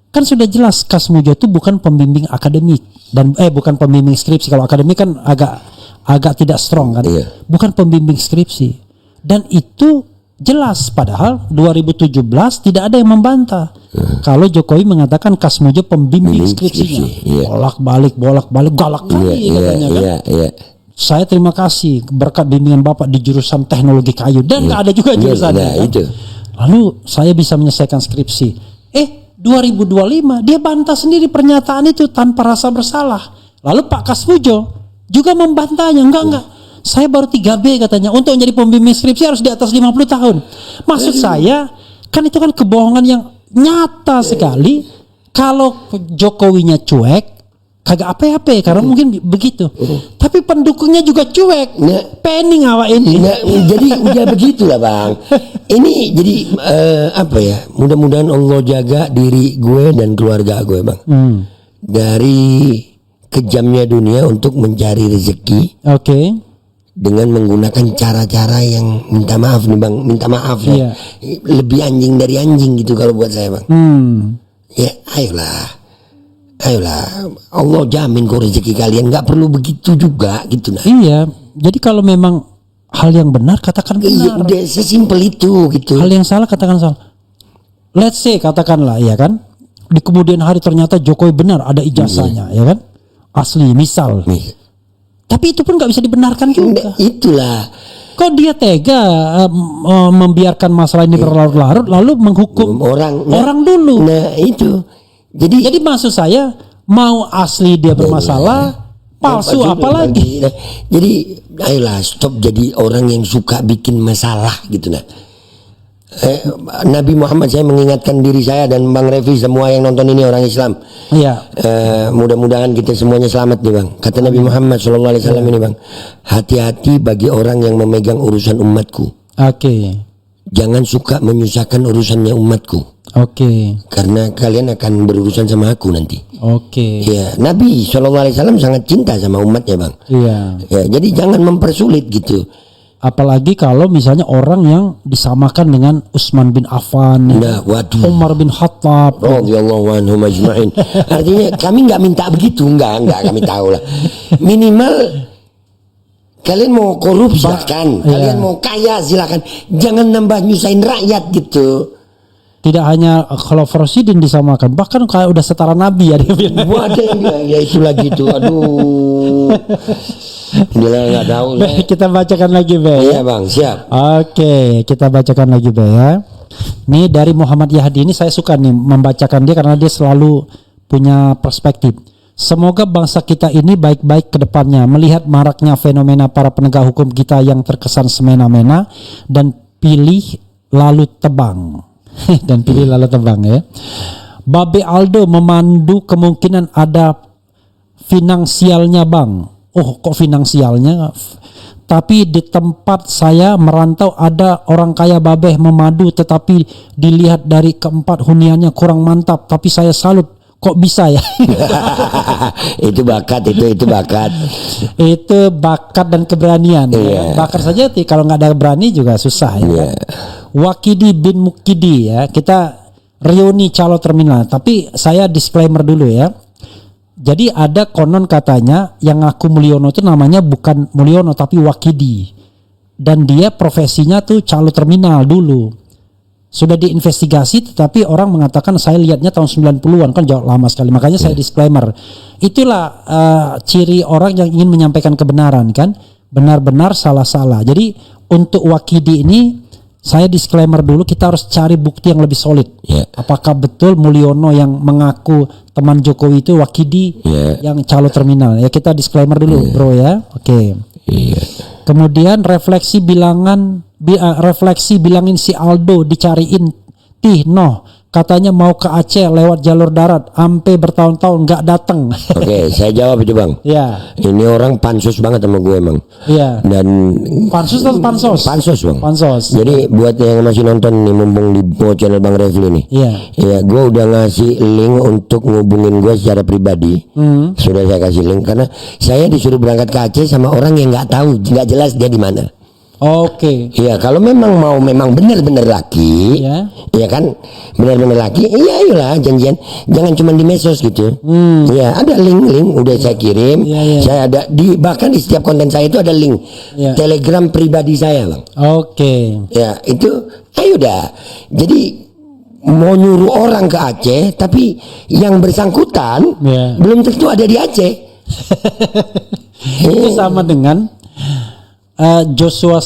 Kan sudah jelas Kasmujo itu bukan pembimbing akademik dan bukan pembimbing skripsi. Kalau akademik kan agak tidak strong kan. Bukan pembimbing skripsi. Dan itu jelas, padahal 2017 tidak ada yang membantah. Kalau Jokowi mengatakan Kasmujo pembimbing skripsinya. Bolak-balik galak kali katanya kan. Saya terima kasih berkat bimbingan Bapak di jurusan teknologi kayu dan nggak ada juga jurusannya kan? Itu. Lalu saya bisa menyelesaikan skripsi. 2025 dia bantah sendiri pernyataan itu tanpa rasa bersalah. Lalu Pak Kasmujo juga membantahnya. Enggak. Saya baru 3B katanya. Untuk menjadi pembimbing skripsi harus di atas 50 tahun. Maksud saya kan itu kan kebohongan yang nyata sekali. Kalau Jokowinya cuek, kagak apa-apa karena mungkin begitu. Tapi pendukungnya juga cuek. Pening awak ini. Jadi udah begitulah, Bang. Ini jadi apa ya? Mudah-mudahan Allah jaga diri gue dan keluarga gue, Bang. Dari kejamnya dunia untuk mencari rezeki. Oke. Dengan menggunakan cara-cara yang minta maaf nih, Bang. Minta maaf ya. Lebih anjing dari anjing gitu kalau buat saya, Bang. Ya, ayolah, Allah jamin kok rezeki kalian, nggak perlu begitu juga gitu nah. Iya, jadi kalau memang hal yang benar katakan benar. Iya, udah sesimpel itu gitu. Hal yang salah katakan salah. Let's say katakanlah ya kan, di kemudian hari ternyata Jokowi benar ada ijazahnya ya kan, asli misal. Tapi itu pun nggak bisa dibenarkan juga. Itulah. Kok dia tega membiarkan masalah ini berlarut-larut lalu menghukum orang dulu. Nah itu. Jadi maksud saya mau asli dia bermasalah, palsu apalagi. Jadi ayolah stop jadi orang yang suka bikin masalah gitu nah. Nabi Muhammad, saya mengingatkan diri saya dan Bang Revi, semua yang nonton ini orang Islam. Iya. Mudah-mudahan kita semuanya selamat nih, Bang. Kata Nabi Muhammad SAW ini, Bang, hati-hati bagi orang yang memegang urusan umatku. Oke. Jangan suka menyusahkan urusannya umatku. Oke. Karena kalian akan berurusan sama aku nanti. Oke. Ya, Nabi SAW sangat cinta sama umatnya, Bang. Iya. Ya, jadi jangan mempersulit gitu. Apalagi kalau misalnya orang yang disamakan dengan Utsman bin Affan, Umar bin Khattab, radhiyallahu anhum ajma'in. Artinya kami nggak minta begitu, enggak kami tahu lah. Minimal kalian mau korup silakan, kalian mau kaya silakan, jangan nambah nyusahin rakyat gitu. Tidak hanya Khulafaur Rasyidin disamakan, bahkan kayak udah setara Nabi ya dia bilang. Ada yang bilang ya itu lagi itu, aduh. Dia nggak tahu. Kita bacakan lagi, Be. Iya, Bang, siap. Oke, kita bacakan lagi, Be ya. Nih dari Muhammad Yahdi ini saya suka nih membacakan dia karena dia selalu punya perspektif. Semoga bangsa kita ini baik-baik ke depannya, melihat maraknya fenomena para penegak hukum kita yang terkesan semena-mena dan pilih lalu tebang. Dan pilih lalu tebang ya. Babe Aldo memandu kemungkinan ada finansialnya, Bang. Oh, kok finansialnya? Tapi di tempat saya merantau ada orang kaya babeh memadu, tetapi dilihat dari keempat huniannya kurang mantap. Tapi saya salut, kok bisa ya? Itu bakat, itu bakat. Itu bakat dan keberanian. Ya. Bakat saja kalau nggak ada berani juga susah ya. Wakidi bin Mukidi ya, kita reuni calo terminal. Tapi saya disclaimer dulu ya. Jadi ada konon katanya yang ngaku Mulyono itu namanya bukan Mulyono tapi Wakidi. Dan dia profesinya tuh calo terminal dulu. Sudah diinvestigasi tetapi orang mengatakan saya lihatnya tahun 90-an, kan jauh lama sekali. Makanya saya disclaimer. Itulah ciri orang yang ingin menyampaikan kebenaran kan. Benar-benar salah-salah. Jadi untuk Wakidi ini saya disclaimer dulu, kita harus cari bukti yang lebih solid. Ya. Apakah betul Mulyono yang mengaku teman Jokowi itu Wakidi yang calo terminal? Ya, kita disclaimer dulu, bro ya. Oke. Iya. Kemudian refleksi bilangin si Aldo dicariin Noh katanya mau ke Aceh lewat jalur darat, sampai bertahun-tahun nggak datang. Oke, saya jawab itu bang. Ya. Ini orang pansus banget sama gue emang. Iya. Dan Pansus atau pansos? Pansos bang. Pansos. Jadi buat yang masih nonton nih, mumpung di channel Bang Refli nih. Iya. Ya, gue udah ngasih link untuk ngubungin gue secara pribadi. Sudah saya kasih link karena saya disuruh berangkat ke Aceh sama orang yang nggak tahu, nggak jelas dia di mana. Oke. Iya, kalau memang benar-benar laki, ya kan, benar-benar laki, iya ayolah janjian, jangan cuma di medsos gitu. Iya, ada link udah saya kirim, saya ada bahkan di setiap konten saya itu ada link Telegram pribadi saya bang. Oke. Ya itu, ayo dah. Jadi mau nyuruh orang ke Aceh, tapi yang bersangkutan belum tentu ada di Aceh. Itu sama dengan Joshua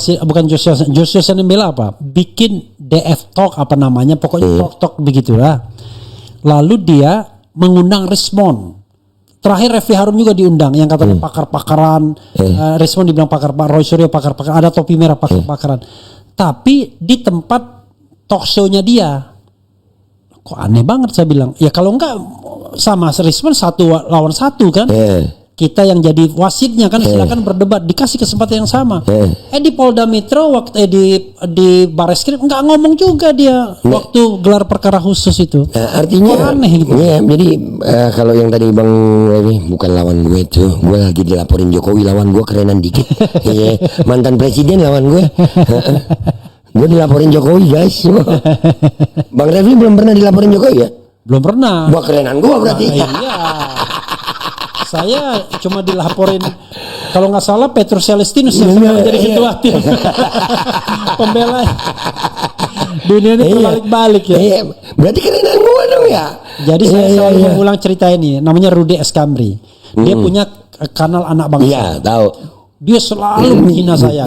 Senembela apa? Bikin DF Talk apa namanya, pokoknya talk begitulah. Lalu dia mengundang Rismon. Terakhir Refli Harun juga diundang, yang katanya pakar-pakaran. Rismon dibilang pakar, Pak Roy Suryo pakar-pakaran, ada topi merah pakar-pakaran. Tapi di tempat talk show-nya dia, kok aneh banget saya bilang. Ya kalau enggak sama Rismon 1 lawan 1 kan. Kita yang jadi wasitnya kan silakan berdebat, dikasih kesempatan yang sama. Di Polda Metro waktu di Bareskrim nggak ngomong juga dia waktu gelar perkara khusus itu. Artinya aneh gitu. Iya, jadi kalau yang tadi Bang Levi bukan lawan gue tuh, gue lagi dilaporin Jokowi, lawan gue kerenan dikit. Mantan presiden lawan gue. Gue dilaporin Jokowi guys. Bang Refli belum pernah dilaporin Jokowi ya? Belum pernah. Gue kerenan gue berarti. Iya. Saya cuma dilaporin, kalau nggak salah Petrus Celestinus yang sekarang jadi ketua tim pembela. Dunia ini terbalik-balik ya. Berarti kerenan gua dong ya. Jadi saya selalu mengulang cerita ini. Namanya Rudy Escambri. Dia punya kanal anak bangsa. Iya, tahu. Dia selalu menghina saya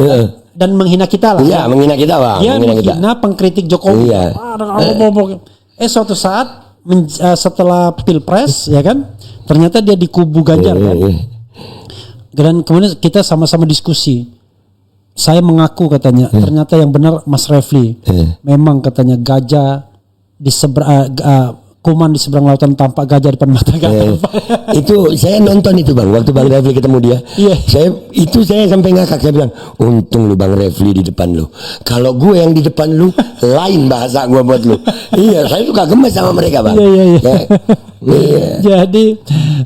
dan menghina kita lah. Iya, menghina kita bang. Dia menghina pengkritik Jokowi. Suatu saat setelah Pilpres ya kan, ternyata dia di kubu Ganjar kan. Dan kemudian kita sama-sama diskusi. Saya mengaku katanya, ternyata yang benar Mas Refli. Memang katanya gajah di kuman di seberang lautan tampak, gajah depan mata Itu saya nonton itu bang, waktu Bang Refli ketemu dia. Saya sampai ngakak, saya bilang untung lu Bang Refli di depan lu, kalau gue yang di depan lu lain bahasa gue buat lu. Iya, saya suka gemes sama mereka bang. Jadi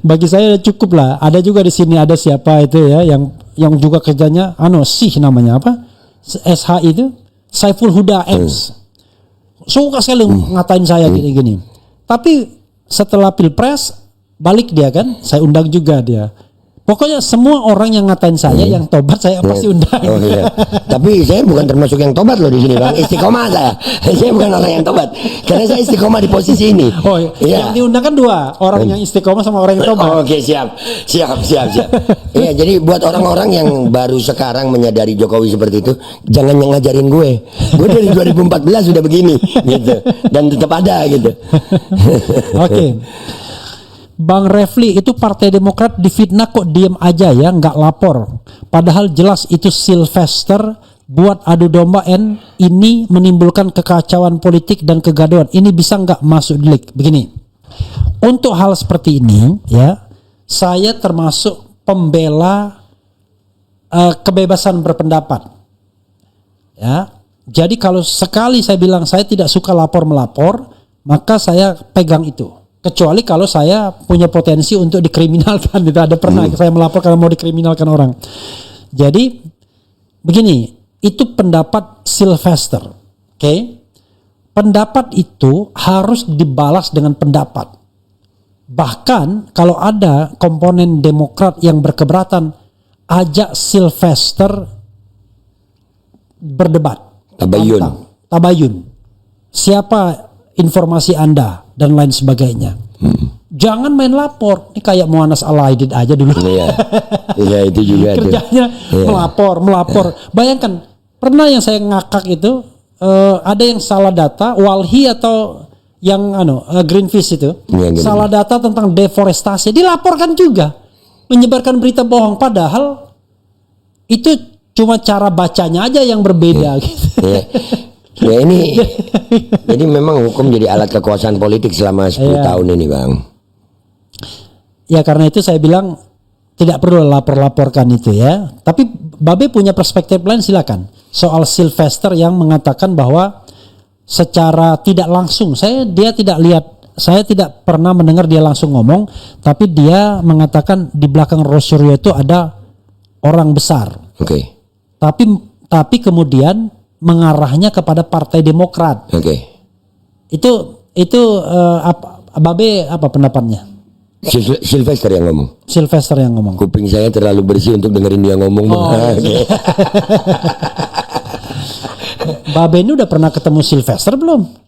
bagi saya cukup lah. Ada juga di sini ada siapa itu ya yang juga kerjanya namanya apa, SH itu Saiful Huda Ems. Suka sekali ngatain saya gini-gini. Tapi setelah Pilpres balik dia kan, saya undang juga dia. Pokoknya semua orang yang ngatain saya yang tobat saya pasti undang. Tapi saya bukan termasuk yang tobat loh di sini bang. Istiqomah saya. Saya bukan orang yang tobat karena saya istiqomah di posisi ini. Yang diundang kan 2 orang, yang istiqomah sama orang yang tobat. Oke, siap. Iya, jadi buat orang-orang yang baru sekarang menyadari Jokowi seperti itu, jangan ngajarin gue. Gue dari 2014 sudah begini gitu, dan tetap ada gitu. Oke. Bang Refli, itu Partai Demokrat difitnah kok diem aja ya, nggak lapor. Padahal jelas itu Sylvester buat adu domba ini menimbulkan kekacauan politik dan kegaduhan. Ini bisa nggak masuk delik? Begini, untuk hal seperti ini ya, saya termasuk pembela kebebasan berpendapat. Ya, jadi kalau sekali saya bilang saya tidak suka lapor melapor, maka saya pegang itu. Kecuali kalau saya punya potensi untuk dikriminalkan. Itu ada pernah saya melapor karena mau dikriminalkan orang. Jadi begini, itu pendapat Sylvester. Oke? Pendapat itu harus dibalas dengan pendapat. Bahkan kalau ada komponen Demokrat yang berkeberatan, ajak Sylvester berdebat. Tabayun. Siapa informasi Anda dan lain sebagainya. Jangan main lapor. Ini kayak Muanas Al-Aidid aja dulu. Iya, itu juga. Kerjanya melapor. Bayangkan, pernah yang saya ngakak itu ada yang salah data, Walhi atau yang Greenpeace itu Ya, gitu. salah data tentang deforestasi, dilaporkan juga, menyebarkan berita bohong, padahal itu cuma cara bacanya aja yang berbeda. Gitu. Ya. Ya ini jadi memang hukum jadi alat kekuasaan politik selama 10 tahun ini, Bang. Ya karena itu saya bilang tidak perlu lapor-laporkan itu ya. Tapi Babe punya perspektif lain, silakan. Soal Sylvester yang mengatakan bahwa secara tidak langsung, saya tidak pernah mendengar dia langsung ngomong, tapi dia mengatakan di belakang Rosario itu ada orang besar. Oke. Tapi kemudian mengarahnya kepada Partai Demokrat. Oke. Babe apa pendapatnya? Sylvester yang ngomong. Sylvester yang ngomong. Kuping saya terlalu bersih untuk dengerin dia ngomong. Babe ini udah pernah ketemu Sylvester belum?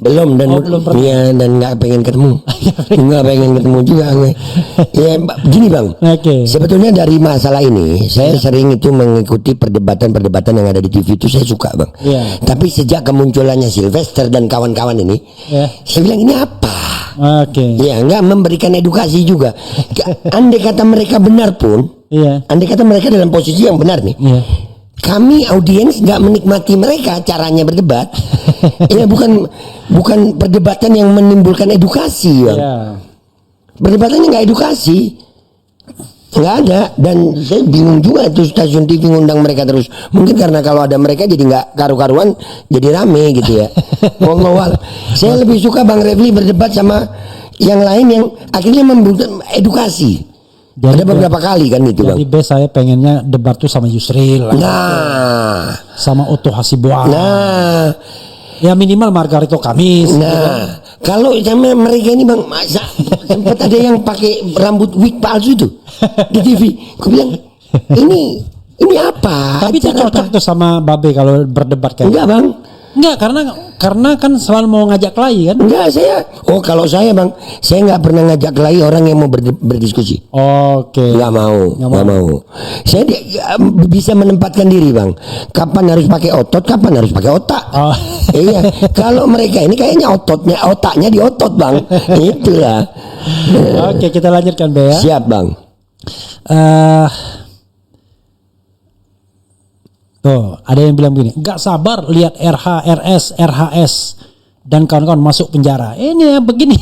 Belum dan belum pernah. iya, dan nggak pengen ketemu. Nggak pengen ketemu juga gue. Ya gini, Bang. Oke. Sebetulnya dari masalah ini saya sering itu mengikuti perdebatan yang ada di TV itu, saya suka, Bang. Iya. Tapi sejak kemunculannya Sylvester dan kawan-kawan ini, saya bilang ini apa? Oke. Ya nggak memberikan edukasi juga. Andai kata mereka benar pun, andai kata mereka dalam posisi yang benar nih. Kami audiens nggak menikmati mereka caranya berdebat. Ya bukan perdebatan yang menimbulkan edukasi, Bang. Perdebatannya nggak edukasi, nggak ada. Dan saya bingung juga tuh stasiun TV ngundang mereka terus. Mungkin karena kalau ada mereka jadi nggak karu-karuan, jadi rame gitu ya. Wallahu. Saya lebih suka Bang Refli berdebat sama yang lain yang akhirnya membutuhkan edukasi. Ada beberapa kali kan gitu, Bang. Jadi saya pengennya debat tuh sama Yusril. Nah, sama Otto Hasibuan. Nah, ya minimal Margarito Kamis. Nah, kalau sama mereka ini, Bang, masa sempat ada yang pakai rambut wig palsu tuh di TV. Aku bilang, ini apa? Tapi itu cocok tuh sama Babe kalau berdebat kayak. Enggak, Bang. Enggak, karena kan selalu mau ngajak kelahi kan? Enggak, kalau saya, Bang, saya nggak pernah ngajak kelahi orang yang mau berdiskusi. Oke. Nggak mau. Saya bisa menempatkan diri, Bang. Kapan harus pakai otot, kapan harus pakai otak. Iya. Kalau mereka ini kayaknya otaknya di otot, Bang. Itulah. Oke, kita lanjutkan, Be ya. Siap, Bang. Tuh, ada yang bilang begini, nggak sabar lihat RHS dan kawan-kawan masuk penjara. Ini ya begini.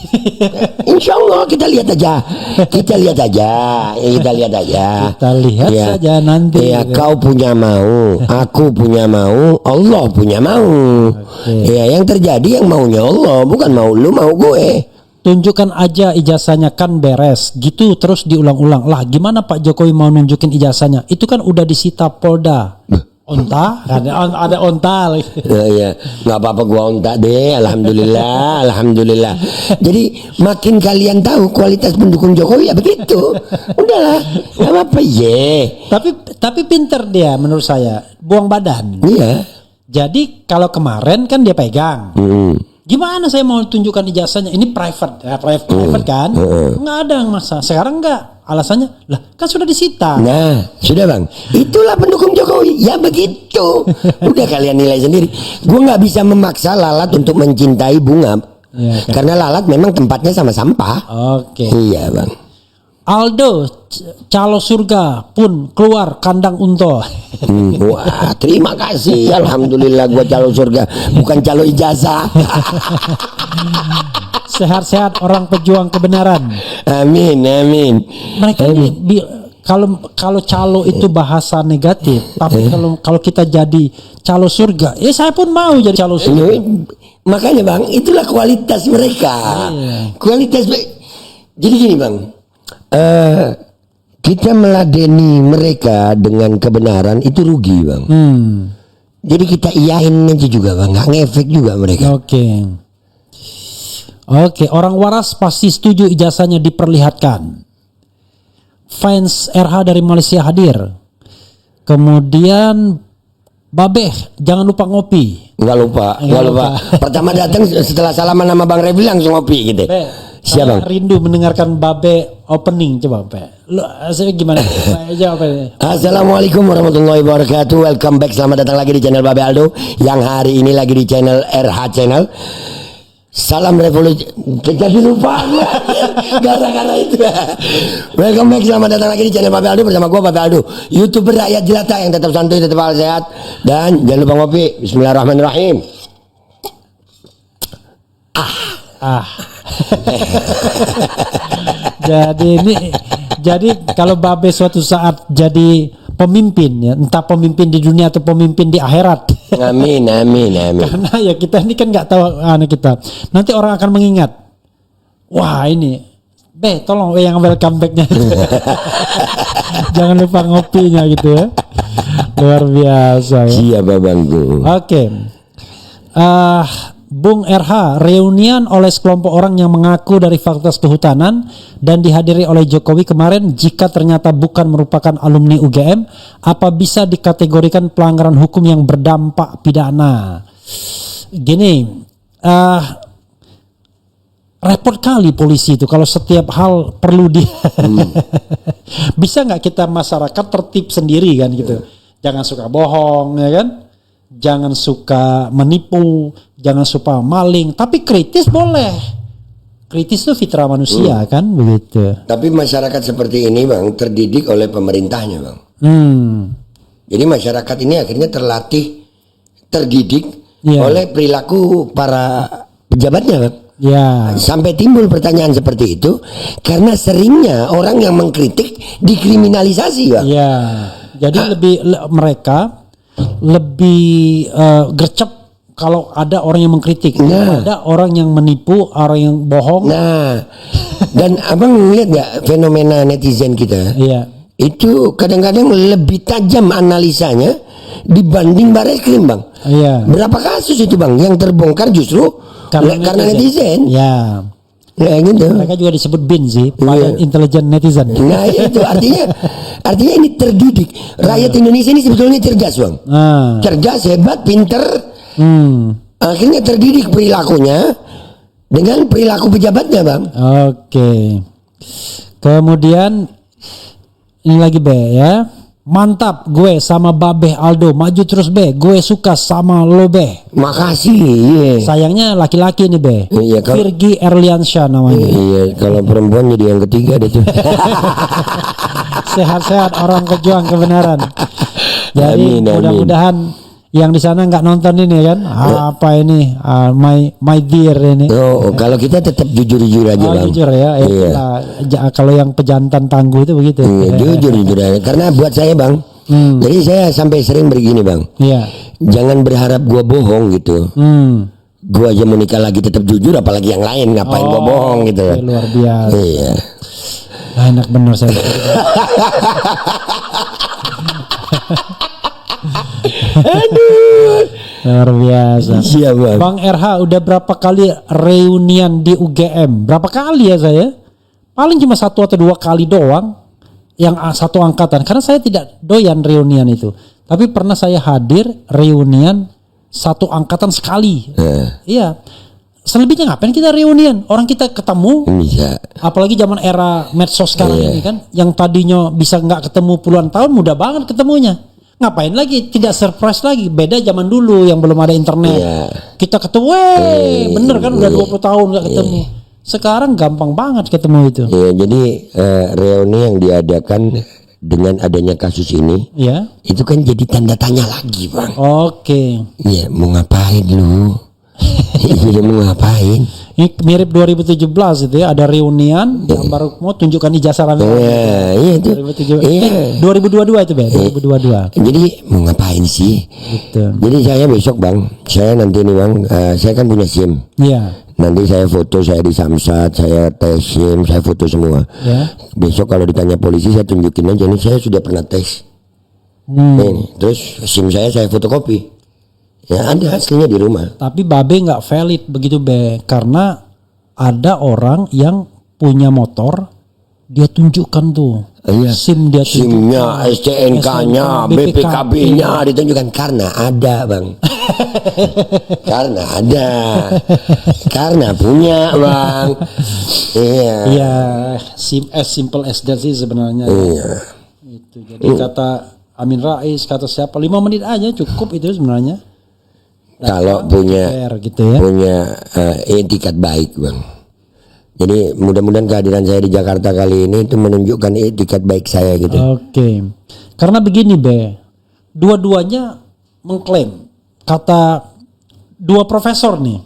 Insya Allah kita lihat aja. Kita lihat saja nanti. Ya, kau punya mau, aku punya mau, Allah punya mau. Ya, yang terjadi yang maunya Allah, bukan mau lu mau gue. Tunjukkan aja ijazahnya kan beres. Gitu terus diulang-ulang. Lah gimana Pak Jokowi mau nunjukin ijazahnya? Itu kan udah disita Polda. Onta, ada onta. Ya, nggak apa-apa gua onta deh, alhamdulillah. Jadi makin kalian tahu kualitas pendukung Jokowi ya begitu. Udahlah, nggak apa-apa Tapi pinter dia menurut saya, buang badan. Iya. Jadi kalau kemarin kan dia pegang. Gimana saya mau tunjukkan ijazahnya? Ini private kan? Nggak ada yang masa. Sekarang nggak. Alasannya, lah kan sudah disita. Nah, sudah, Bang. Itulah pendukung Jokowi. Ya begitu. Udah kalian nilai sendiri. Gue nggak bisa memaksa Lalat untuk mencintai bunga. Ya, kan? Karena Lalat memang tempatnya sama sampah. Oke. Iya, Bang. Aldo, calo surga pun keluar kandang unto. Wah, terima kasih. Alhamdulillah gue calo surga, bukan calo ijazah. Sehat-sehat orang pejuang kebenaran. Amin. Mereka ini kalau calo itu bahasa negatif, tapi kalau kita jadi calo surga, ya saya pun mau jadi calo surga. Makanya, Bang, itulah kualitas mereka. Kualitas. Jadi gini, Bang. Kita meladeni mereka dengan kebenaran itu rugi, Bang. Jadi kita iyain aja juga, Bang. Nggak ngefek juga mereka. Oke, orang waras pasti setuju ijazahnya diperlihatkan. Fans RH dari Malaysia hadir. Kemudian Babeh, jangan lupa ngopi. Nggak lupa. Pertama datang setelah salaman sama Bang Revi langsung ngopi gitu. Siapa? Saya rindu mendengarkan Babe opening, coba Babe. Lu gimana? Jawab Babe. Assalamualaikum warahmatullahi wabarakatuh. Welcome back, selamat datang lagi di channel Babe Aldo, yang hari ini lagi di channel RH Channel. Salam revolusi. Jadi lupa gara-gara itu. Welcome back, selamat datang lagi di channel Babe Aldo bersama gua Babe Aldo, YouTuber rakyat jelata yang tetap santuy, tetap sehat, dan jangan lupa ngopi. Bismillahirrahmanirrahim. Jadi kalau Babe suatu saat jadi pemimpin, ya, entah pemimpin di dunia atau pemimpin di akhirat. Amin. Karena ya kita ini kan nggak tahu kita. Nanti orang akan mengingat. Wah ini, Be, tolong yang welcome back-nya. Jangan lupa ngopinya gitu ya. Luar biasa. Ya. Siapa bangku? Oke. Bung RH, reunian oleh sekelompok orang yang mengaku dari Fakultas Kehutanan dan dihadiri oleh Jokowi kemarin, jika ternyata bukan merupakan alumni UGM, apa bisa dikategorikan pelanggaran hukum yang berdampak pidana? Gini, repot kali polisi itu kalau setiap hal perlu bisa nggak kita masyarakat tertib sendiri kan gitu? Jangan suka bohong, ya kan? Jangan suka menipu, jangan suka maling, tapi kritis boleh. Kritis itu fitrah manusia kan, begitu. Tapi masyarakat seperti ini bang terdidik oleh pemerintahnya bang. Jadi masyarakat ini akhirnya terdidik oleh perilaku para pejabatnya bang. Ya. Sampai timbul pertanyaan seperti itu karena seringnya orang yang mengkritik dikriminalisasi bang. Ya. Jadi mereka lebih gercep kalau ada orang yang mengkritik, ada orang yang menipu, orang yang bohong. Nah, dan abang lihat nggak fenomena netizen kita? Iya. Itu kadang-kadang lebih tajam analisanya dibanding Bareskrim bang. Iya. Berapa kasus itu bang yang terbongkar justru karena netizen? Ya. Nah, gitu. Mereka juga disebut BIN sih, Badan Intelijen Netizen. Nah itu artinya ini terdidik. Rakyat Indonesia ini sebetulnya cerdas bang. Cerdas, hebat, pinter. Akhirnya terdidik perilakunya dengan perilaku pejabatnya bang. Oke. Kemudian ini lagi Be ya. Mantap, gue sama Babe Aldo maju terus Be. Gue suka sama lo Be. Makasih. Iya. Sayangnya laki-laki nih Be. Iya, Virgi Erliansyah namanya. Iya, kalau perempuan jadi yang ketiga deh tuh. Sehat-sehat orang pejuang kebenaran. Jadi Amin. mudah-mudahan yang di sana nggak nonton ini kan. Apa ini? My dear ini. Oh, kalau kita tetap jujur aja bang. Jujur ya. Iya. Kalau yang pejantan tangguh itu begitu. Jujur aja. Karena buat saya bang. Jadi saya sampai sering begini bang. Iya. Jangan berharap gua bohong gitu. Gua aja mau nikah lagi tetap jujur, apalagi yang lain ngapain gua bohong gitu. Luar biasa. Iya. Enak bener saya. Aduh. Luar biasa. Siapa? Bang RH udah berapa kali reunian di UGM? Berapa kali ya saya? Paling cuma 1 atau 2 kali doang. Yang satu angkatan. Karena saya tidak doyan reunian itu. Tapi pernah saya hadir reunian satu angkatan sekali. Iya. Selebihnya ngapain kita reunian? Orang kita ketemu. Bisa. Apalagi zaman era medsos sekarang ini kan. Yang tadinya bisa nggak ketemu puluhan tahun, mudah banget ketemunya. Ngapain lagi? Tidak surprise lagi. Beda zaman dulu yang belum ada internet. Kita ketemu, bener kan udah 20 tahun gak ketemu. Sekarang gampang banget ketemu itu. Iya, jadi reuni yang diadakan dengan adanya kasus ini, itu kan jadi tanda tanya lagi bang. Oke. Iya, mau ngapain lu? Iya, mau ngapain? Ini mirip 2017 itu ya, ada reunian yang baru mau tunjukkan ijazah rame. Iya itu. 2022 itu Be, 2022. Jadi mau ngapain sih? Gitu. Jadi saya besok bang, saya nanti nih bang, saya kan punya SIM. Iya. Nanti saya foto, saya di Samsat, saya tes SIM, saya foto semua. Besok kalau ditanya polisi saya tunjukin aja nih, saya sudah pernah tes. Nih, terus SIM saya fotokopi. Ya ada hasilnya di rumah. Tapi Babe nggak valid begitu Be, karena ada orang yang punya motor, dia tunjukkan tuh Iya. SIM dia SIM-nya, STNK-nya, BPKB-nya ditunjukkan karena ada bang. Karena ada, karena punya bang. Iya. Iya, SIM as simple as that sih sebenarnya. Iya. Itu jadi kata Amin Rais, kata siapa 5 menit aja cukup itu sebenarnya. Kalau punya gitu ya. punya etikat baik bang. Jadi mudah-mudahan kehadiran saya di Jakarta kali ini itu menunjukkan etikat baik saya gitu. Oke. Karena begini Be, dua-duanya mengklaim, kata dua profesor nih,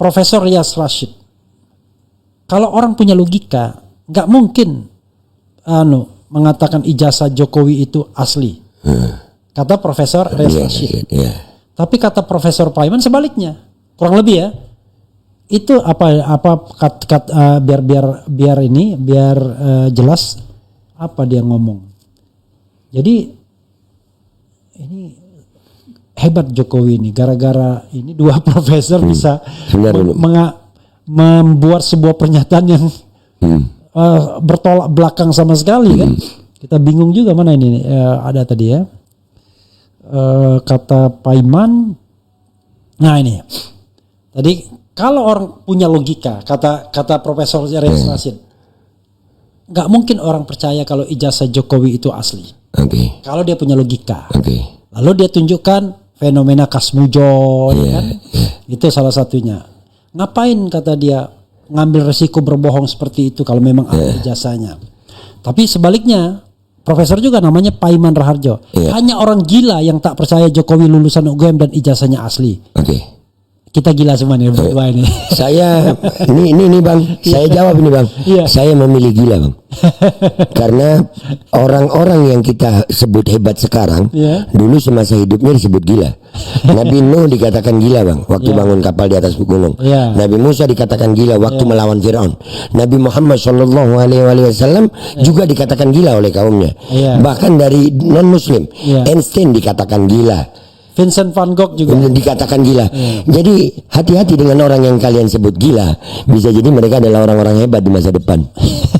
Profesor Riyaz Rashid, kalau orang punya logika nggak mungkin mengatakan ijazah Jokowi itu asli, kata Profesor Riyaz Rashid. Tapi kata Profesor Paiman sebaliknya, kurang lebih ya. Itu biar jelas apa dia ngomong. Jadi ini hebat Jokowi ini, gara-gara ini dua profesor bisa membuat sebuah pernyataan yang bertolak belakang sama sekali kan. Kita bingung juga mana ini ada tadi ya. Kata Paiman, nah ini tadi. Kalau orang punya logika, kata Profesor Riyaz Rashid, nggak mungkin orang percaya kalau ijazah Jokowi itu asli. Kalau dia punya logika. Lalu dia tunjukkan fenomena Kasmujo, kan? Itu salah satunya. Ngapain kata dia ngambil resiko berbohong seperti itu kalau memang ada ijazahnya. Tapi sebaliknya, profesor juga namanya Paiman Raharjo. Hanya orang gila yang tak percaya Jokowi lulusan UGM dan ijazahnya asli. Kita gila semua nih berdua ini. Saya ini bang, saya jawab ini bang. Saya memilih gila bang. Karena orang-orang yang kita sebut hebat sekarang, dulu semasa hidupnya disebut gila. Nabi Nuh dikatakan gila bang, waktu bangun kapal di atas gunung. Nabi Musa dikatakan gila waktu melawan Firaun. Nabi Muhammad SAW juga dikatakan gila oleh kaumnya. Bahkan dari non Muslim, Einstein dikatakan gila. Vincent van Gogh juga dikatakan gila. Jadi hati-hati dengan orang yang kalian sebut gila. Bisa jadi mereka adalah orang-orang hebat di masa depan.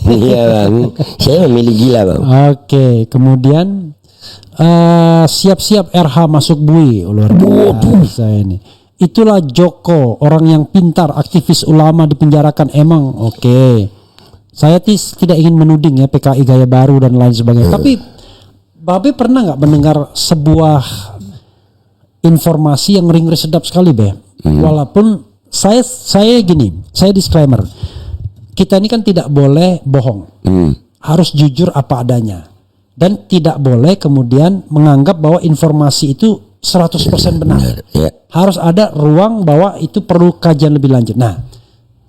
Iya bang. Saya memilih gila bang. Oke. Kemudian siap-siap RH masuk bui. Luar biasa ini. Itulah Joko, orang yang pintar, aktivis ulama dipenjarakan emang. Oke. Saya tidak ingin menuding ya PKI gaya baru dan lain sebagainya. Tapi Babe pernah nggak mendengar sebuah informasi yang ngeri sedap sekali Be. Walaupun saya disclaimer, kita ini kan tidak boleh bohong, harus jujur apa adanya, dan tidak boleh kemudian menganggap bahwa informasi itu 100% benar. Harus ada ruang bahwa itu perlu kajian lebih lanjut. Nah,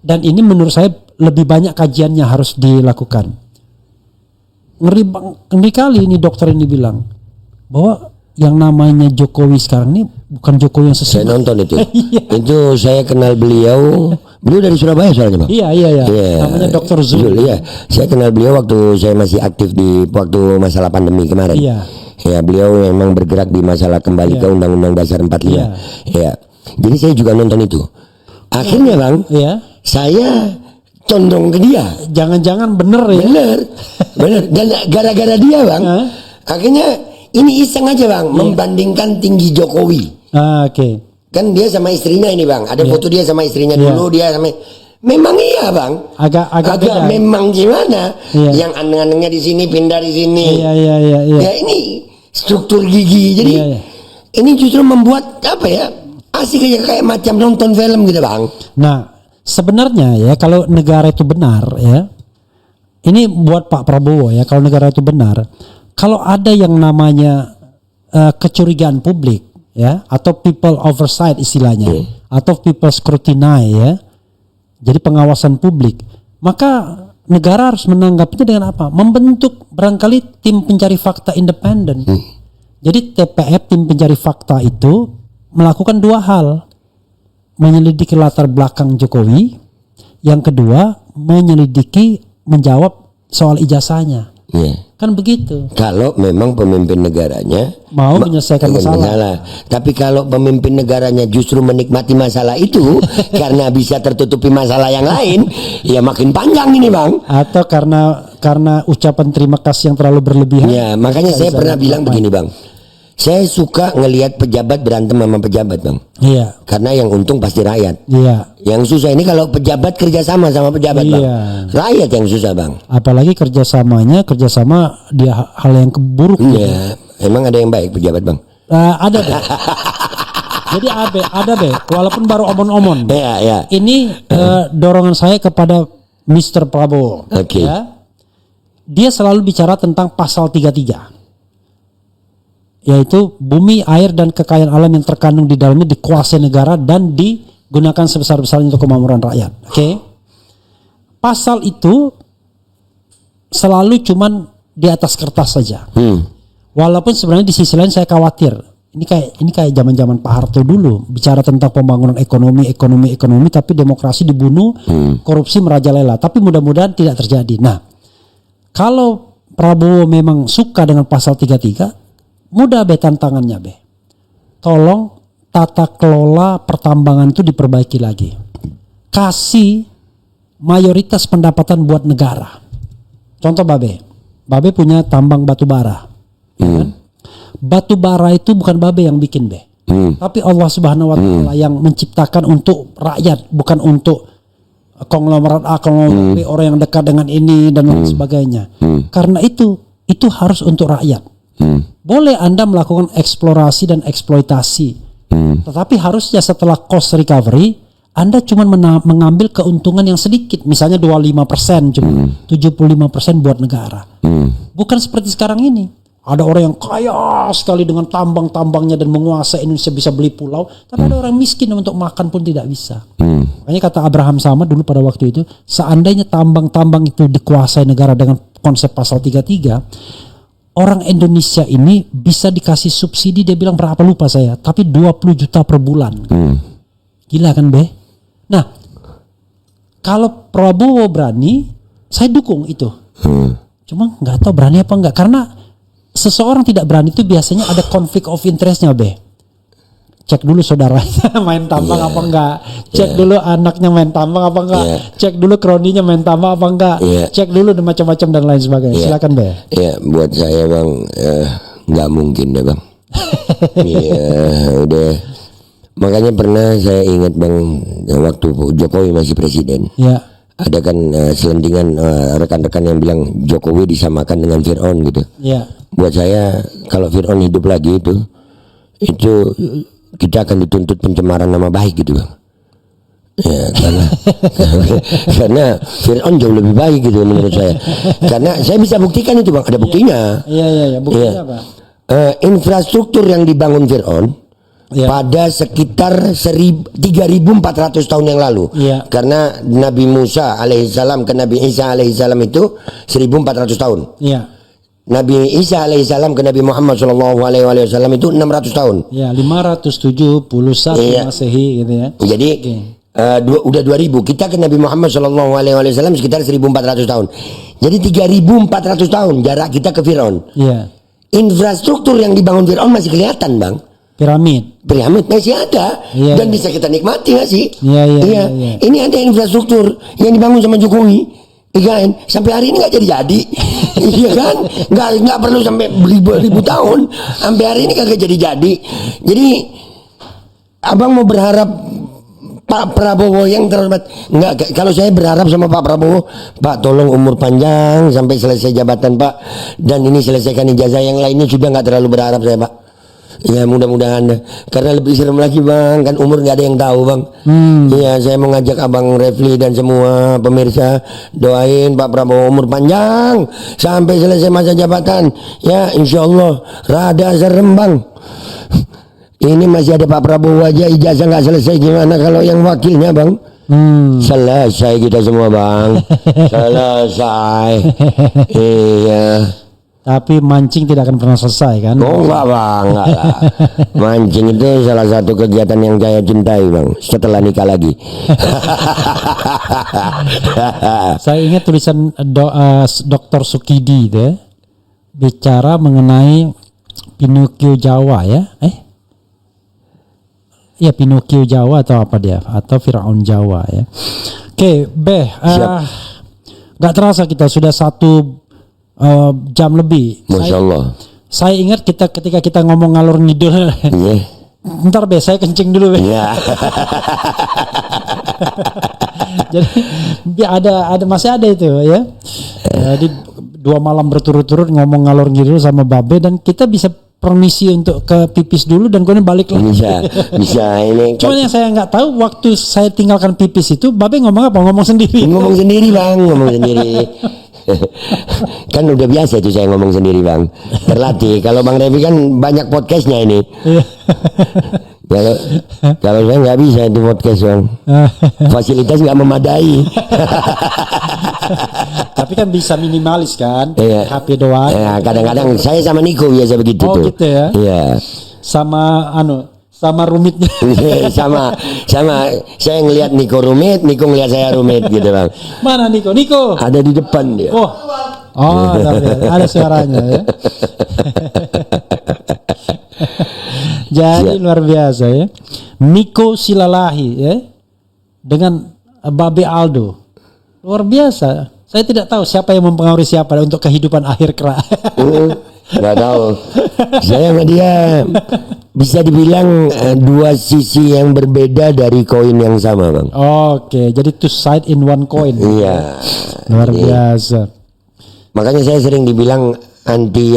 dan ini menurut saya lebih banyak kajiannya harus dilakukan. Ngeri kali ini dokter ini bilang bahwa yang namanya Jokowi sekarang ini bukan Jokowi yang sesungguhnya. Saya nonton itu. Itu saya kenal beliau dari Surabaya soalnya bang. Iya. Namanya Dr. Zul. Iya. Saya kenal beliau waktu saya masih aktif di waktu masalah pandemi kemarin. Ya, beliau memang bergerak di masalah kembali ke Undang-Undang Dasar 45. Iya. Jadi saya juga nonton itu. Akhirnya bang, saya condong ke dia. Jangan-jangan bener ya? Bener. Dan gara-gara dia bang, akhirnya ini iseng aja bang, membandingkan tinggi Jokowi. Oke. Kan dia sama istrinya ini bang, ada foto dia sama istrinya dulu, dia sama. Memang iya bang. Agak memang gimana? Yang aneh-anehnya di sini pindah di sini. Iya. Ya ini struktur gigi. Jadi ini justru membuat apa ya? Asik aja kayak macam nonton film gitu bang. Nah sebenarnya ya kalau negara itu benar ya, ini buat Pak Prabowo ya, kalau negara itu benar. Kalau ada yang namanya kecurigaan publik ya, atau people oversight istilahnya, atau people scrutiny ya, jadi pengawasan publik, maka negara harus menanggapinya dengan apa? Membentuk barangkali tim pencari fakta independen. Jadi TPF, tim pencari fakta itu melakukan dua hal: menyelidiki latar belakang Jokowi, yang kedua menyelidiki menjawab soal ijazahnya. Kan begitu. Kalau memang pemimpin negaranya mau menyelesaikan masalah. Tapi kalau pemimpin negaranya justru menikmati masalah itu karena bisa tertutupi masalah yang lain, ya makin panjang ini bang. Atau karena karena ucapan terima kasih yang terlalu berlebihan. Ya, makanya saya pernah bilang begini bang. Saya suka ngelihat pejabat berantem sama pejabat bang. Iya. Karena yang untung pasti rakyat. Iya. Yang susah ini kalau pejabat kerjasama sama pejabat bang. Rakyat yang susah bang. Apalagi kerjasama dia hal yang buruk. Iya. Emang ada yang baik pejabat bang? Ada deh. Jadi ada deh. Walaupun baru omon-omon. Iya, iya. Ini dorongan saya kepada Mr. Prabowo. Oke. Ya. Dia selalu bicara tentang pasal 33. Yaitu bumi, air, dan kekayaan alam yang terkandung di dalamnya dikuasai negara dan digunakan sebesar-besarnya untuk kemakmuran rakyat. Oke. Pasal itu selalu cuman di atas kertas saja. Walaupun sebenarnya di sisi lain saya khawatir. Ini kayak zaman-zaman Pak Harto dulu bicara tentang pembangunan ekonomi tapi demokrasi dibunuh, korupsi merajalela. Tapi mudah-mudahan tidak terjadi. Nah, kalau Prabowo memang suka dengan pasal 33, mudah tantangannya tolong tata kelola pertambangan itu diperbaiki lagi. Kasih mayoritas pendapatan buat negara. Contoh Babe punya tambang batu bara. Ya kan? Batu bara itu bukan Babe yang bikin tapi Allah Subhanahu wa taala yang menciptakan untuk rakyat, bukan untuk konglomerat A, konglomerat B, orang yang dekat dengan ini dan lain sebagainya. Karena itu harus untuk rakyat. Boleh Anda melakukan eksplorasi dan eksploitasi, tetapi harusnya setelah cost recovery Anda cuma mengambil keuntungan yang sedikit, misalnya 25%, cuma 75% buat negara. Bukan seperti sekarang ini. Ada orang yang kaya sekali dengan tambang-tambangnya dan menguasai Indonesia, bisa beli pulau, tapi ada orang miskin untuk makan pun tidak bisa. Makanya kata Abraham Samad dulu pada waktu itu, seandainya tambang-tambang itu dikuasai negara dengan konsep pasal 33, orang Indonesia ini bisa dikasih subsidi, dia bilang berapa lupa saya, tapi 20 juta per bulan. Gila kan Nah, kalau Prabowo berani, saya dukung itu. Cuma nggak tahu berani apa enggak, karena seseorang tidak berani itu biasanya ada konflik of interestnya Cek dulu saudaranya main tambang apa enggak, cek dulu anaknya main tambang apa enggak, cek dulu kroninya main tambang apa enggak, cek dulu dan macam-macam dan lain sebagainya. Silakan buat saya bang, nggak mungkin deh bang. Udah. Makanya pernah saya ingat bang, waktu Jokowi masih presiden, ada kan selentingan rekan-rekan yang bilang Jokowi disamakan dengan Fir'aun gitu. Buat saya kalau Fir'aun hidup lagi itu kita akan dituntut pencemaran nama baik gitu bang. Ya, karena Fir'aun jauh lebih baik gitu menurut saya. Karena saya bisa buktikan itu bang, ada buktinya. Buktinya apa? Infrastruktur yang dibangun Fir'aun pada sekitar 3.400 tahun yang lalu. Karena Nabi Musa alaihissalam ke Nabi Isa alaihissalam itu 1.400 tahun. Nabi Isa alaihissalam ke Nabi Muhammad sallallahu alaihi wasallam itu 600 tahun. 571 Masehi gitu ya. Jadi udah 2000. Kita ke Nabi Muhammad sallallahu alaihi wasallam sekitar 1.400 tahun. Jadi 3.400 tahun jarak kita ke Firaun. Infrastruktur yang dibangun Firaun masih kelihatan, Bang. Piramid masih ada dan bisa kita nikmati nggak sih? Ini ada infrastruktur yang dibangun sama Jokowi, kan? Sampai hari ini nggak jadi, iya kan? Nggak perlu sampai ribu tahun, sampai hari ini kagak jadi. Jadi abang mau berharap Pak Prabowo yang terhormat? Nggak, kalau saya berharap sama Pak Prabowo, Pak tolong umur panjang sampai selesai jabatan Pak, dan ini selesaikan ijazah, yang lainnya sudah nggak terlalu berharap saya Pak. Ya mudah-mudahan, karena lebih serem lagi bang, kan umur nggak ada yang tahu bang. Iya, saya mau ngajak abang Refli dan semua pemirsa doain Pak Prabowo umur panjang sampai selesai masa jabatan. Ya insya Allah rada serem bang. Ini masih ada Pak Prabowo aja ijazah nggak selesai, gimana kalau yang wakilnya bang? Selesai kita semua bang. Selesai. Iya. Tapi mancing tidak akan pernah selesai kan? Oh enggak bang, enggak lah. Mancing itu salah satu kegiatan yang saya cintai bang, setelah nikah lagi. Saya ingat tulisan Dr. Sukidi itu bicara mengenai Pinocchio Jawa ya. Ya Pinocchio Jawa atau apa dia? Atau Firaun Jawa ya. Oke, Gak terasa kita sudah 1 jam lebih. Masya Allah. Saya ingat ketika kita ngomong ngalur ngidul. Iya. Ntar saya kencing dulu. Iya. Jadi masih ada itu ya. Jadi 2 malam berturut-turut ngomong ngalor ngidul sama Babe, dan kita bisa permisi untuk ke pipis dulu dan kemudian balik lagi. Bisa ini. Cuman yang saya nggak tahu, waktu saya tinggalkan pipis itu Babe ngomong apa? Ngomong sendiri. Ngomong sendiri Bang, ngomong sendiri. Kan udah biasa itu saya ngomong sendiri Bang. Terlatih. Kalau Bang Revi kan banyak podcastnya ini. Kalau saya nggak bisa itu podcast Bang. Fasilitas nggak memadai. Tapi kan bisa minimalis kan? Iya. HP doang. Ya, kadang-kadang saya sama Niko biasa begitu Oh tuh. gitu ya. Iya. Sama rumitnya. sama saya ngelihat Niko rumit, Niko ngelihat saya rumit gitu Bang. Mana Niko? Niko. Ada di depan dia. Oh, ada suaranya ya. Jadi luar biasa ya. Niko Silalahi ya, dengan Babe Aldo. Luar biasa. Saya tidak tahu siapa yang mempengaruhi siapa untuk kehidupan akhir kera. Nggak tahu. Saya sama dia bisa dibilang 2 sisi yang berbeda dari koin yang sama Bang. Oke, jadi 2 side in 1 coin. Iya. Luar biasa. Makanya saya sering dibilang anti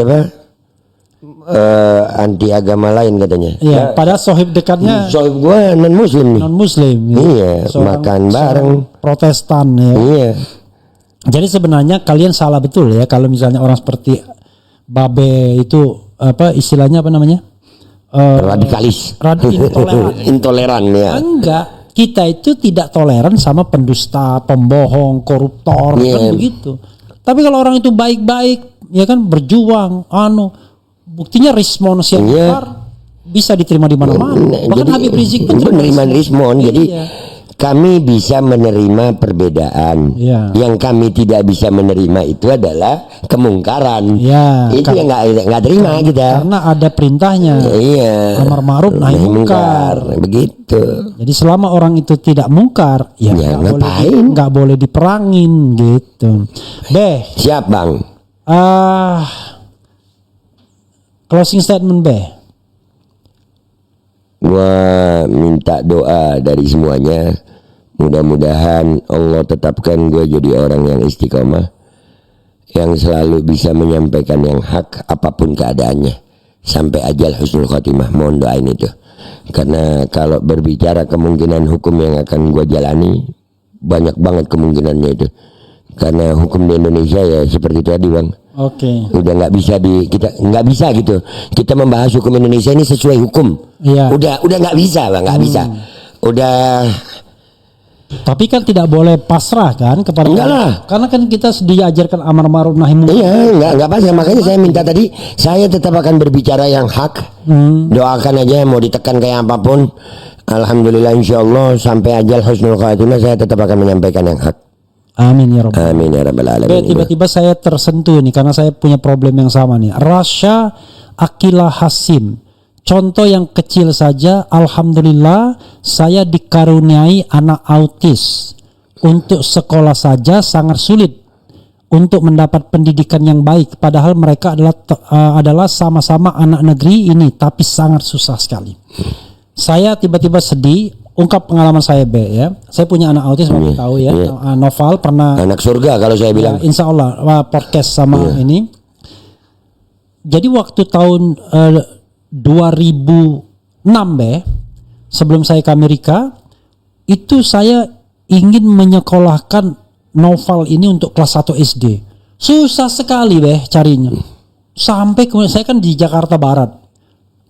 anti agama lain katanya. Iya, padahal sohib dekatnya Sohib gua non muslim nih. non muslim. Iya, makan bareng. Protestan ya. Iya. Jadi sebenarnya kalian salah betul ya kalau misalnya orang seperti Babe itu istilahnya apa namanya? Radikalis. Intoleran. Intoleran ya. Enggak, kita itu tidak toleran sama pendusta, pembohong, koruptor kan begitu. Tapi kalau orang itu baik-baik ya kan, berjuang buktinya Rismon Sianipar bisa diterima di mana-mana. Bahkan Habib Rizik pun menerima Rismon. Jadi kami bisa menerima perbedaan. Yang kami tidak bisa menerima itu adalah kemungkaran. Itu yang nggak terima kita. Karena ada perintahnya. Amar ma'ruf nahi mungkar. Begitu. Jadi selama orang itu tidak mungkar, ya nggak boleh diperangin gitu. Siap Bang. Closing statement Gua minta doa dari semuanya. Mudah-mudahan Allah tetapkan gue jadi orang yang istiqomah, yang selalu bisa menyampaikan yang hak apapun keadaannya sampai ajal husnul khotimah. Mohon doain itu. Karena kalau berbicara kemungkinan hukum yang akan gue jalani, banyak banget kemungkinannya itu. Karena hukum di Indonesia ya seperti tadi Bang. Udah nggak bisa kita nggak bisa gitu. Kita membahas hukum Indonesia ini sesuai hukum. Udah nggak bisa Bang, nggak bisa. Udah. Tapi kan tidak boleh pasrah kan kepada Allah. Karena kan kita diajarkan amar ma'ruf nahi mungkar. Iya, nggak pasrah. Makanya saya minta tadi, saya tetap akan berbicara yang hak. Doakan aja mau ditekan kayak apapun. Alhamdulillah insyaallah sampai ajal husnul khatimah saya tetap akan menyampaikan yang hak. Amin ya rabbal alamin. Amin ya rabbal alamin. Tiba-tiba saya tersentuh nih karena saya punya problem yang sama nih. Rasya Akila Hasim. Contoh yang kecil saja, alhamdulillah saya dikaruniai anak autis. Untuk sekolah saja sangat sulit untuk mendapat pendidikan yang baik, padahal mereka adalah sama-sama anak negeri ini, tapi sangat susah sekali. Saya tiba-tiba sedih, ungkap pengalaman saya ya. Saya punya anak autis, Bapak tahu ya. Noval pernah anak surga kalau saya bilang. Insya Allah podcast sama ini. Jadi waktu tahun 2006 sebelum saya ke Amerika, itu saya ingin menyekolahkan Noval ini untuk kelas 1 SD. Susah sekali carinya. Sampai kemudian saya kan di Jakarta Barat.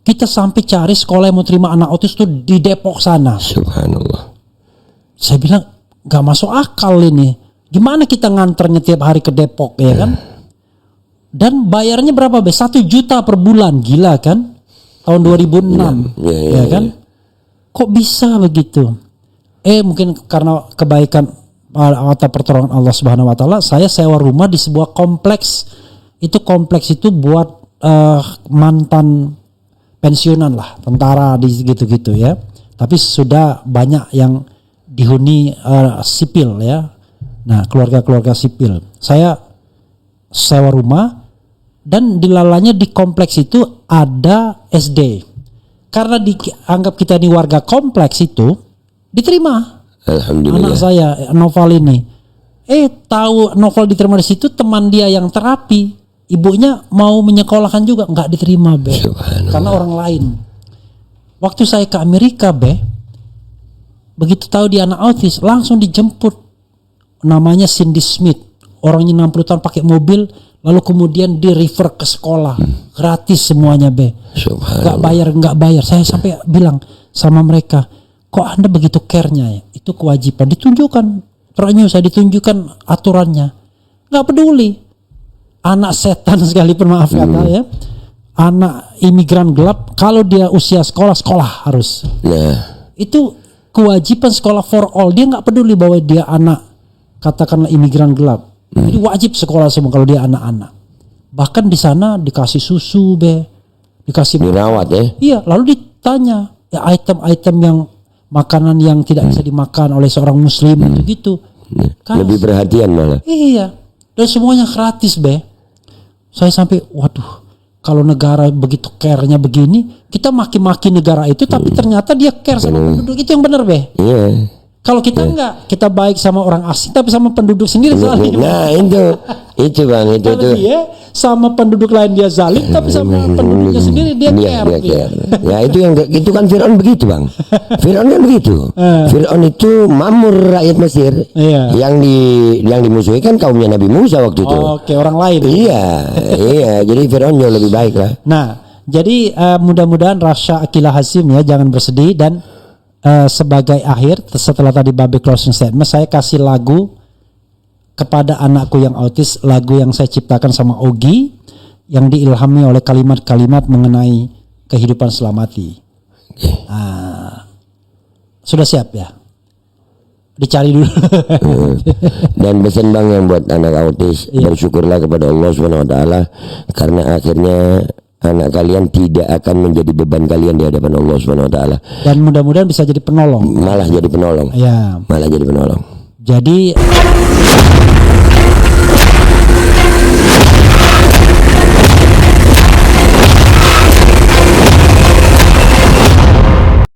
Kita sampai cari sekolah yang mau terima anak autis tuh di Depok sana. Subhanallah. Saya bilang gak masuk akal ini. Gimana kita nganternya tiap hari ke Depok ya kan? Dan bayarnya berapa 1 juta per bulan, gila kan? Tahun 2006 ya kan? Kok bisa begitu? Mungkin karena kebaikan atau pertolongan Allah Subhanahu wa taala, saya sewa rumah di sebuah kompleks. Kompleks itu buat mantan pensiunan lah, tentara di gitu-gitu ya. Tapi sudah banyak yang dihuni sipil ya. Nah, keluarga-keluarga sipil. Saya sewa rumah dan dilalanya di kompleks itu ada SD. Karena dianggap kita ini warga kompleks itu, diterima. Alhamdulillah. Anak saya Noval ini. Tahu Noval diterima di situ, teman dia yang terapi, ibunya mau menyekolahkan juga, nggak diterima, Be. Karena orang lain. Waktu saya ke Amerika, Be, begitu tahu dia anak autis, langsung dijemput. Namanya Cindy Smith, orangnya 60 tahun pakai mobil, lalu kemudian di refer ke sekolah, gratis semuanya, Be. Nggak bayar. Saya sampai bilang sama mereka, kok Anda begitu care-nya ya? Itu kewajiban. Ditunjukkan, saya ditunjukkan aturannya. Nggak peduli. Anak setan sekalipun, maaf kata ya, anak imigran gelap, kalau dia usia sekolah harus. Itu kewajiban sekolah for all. Dia nggak peduli bahwa dia anak katakanlah imigran gelap. Jadi wajib sekolah semua kalau dia anak-anak. Bahkan di sana dikasih susu, Be. Dikasih dirawat ya. Iya, lalu ditanya ya item-item yang makanan yang tidak bisa dimakan oleh seorang muslim gitu. Lebih perhatian malah. Iya. Dan semuanya gratis, Be. Saya sampai waduh, kalau negara begitu care-nya begini, kita maki-maki negara itu tapi ternyata dia care sama penduduk, itu yang benar, Be. Iya. Kalau kita enggak, kita baik sama orang asing tapi sama penduduk sendiri zalim. Nah, itu Bang, itu tuh. Dia sama penduduk lain dia zalim tapi sama penduduknya sendiri dia care. Ya itu kan Firaun begitu, Bang. Firaun kan begitu. Firaun itu mamur rakyat Mesir. Yang dimusuhi kan kaumnya Nabi Musa waktu itu. Oke, orang lain. Iya. Jadi Firaun jauh lebih baik lah. Nah, jadi mudah-mudahan Rasha Akilah Hasim ya jangan bersedih. Dan sebagai akhir, setelah tadi Babe closing statement, saya kasih lagu kepada anakku yang autis, lagu yang saya ciptakan sama Ogi, yang diilhami oleh kalimat-kalimat mengenai kehidupan setelah mati. Sudah siap ya? Dicari dulu. Dan pesan Bang yang buat anak autis, bersyukurlah kepada Allah SWT, karena akhirnya anak kalian tidak akan menjadi beban kalian di hadapan Allah SWT. Dan mudah-mudahan bisa jadi penolong. Malah jadi penolong. Ya. Malah jadi penolong. Jadi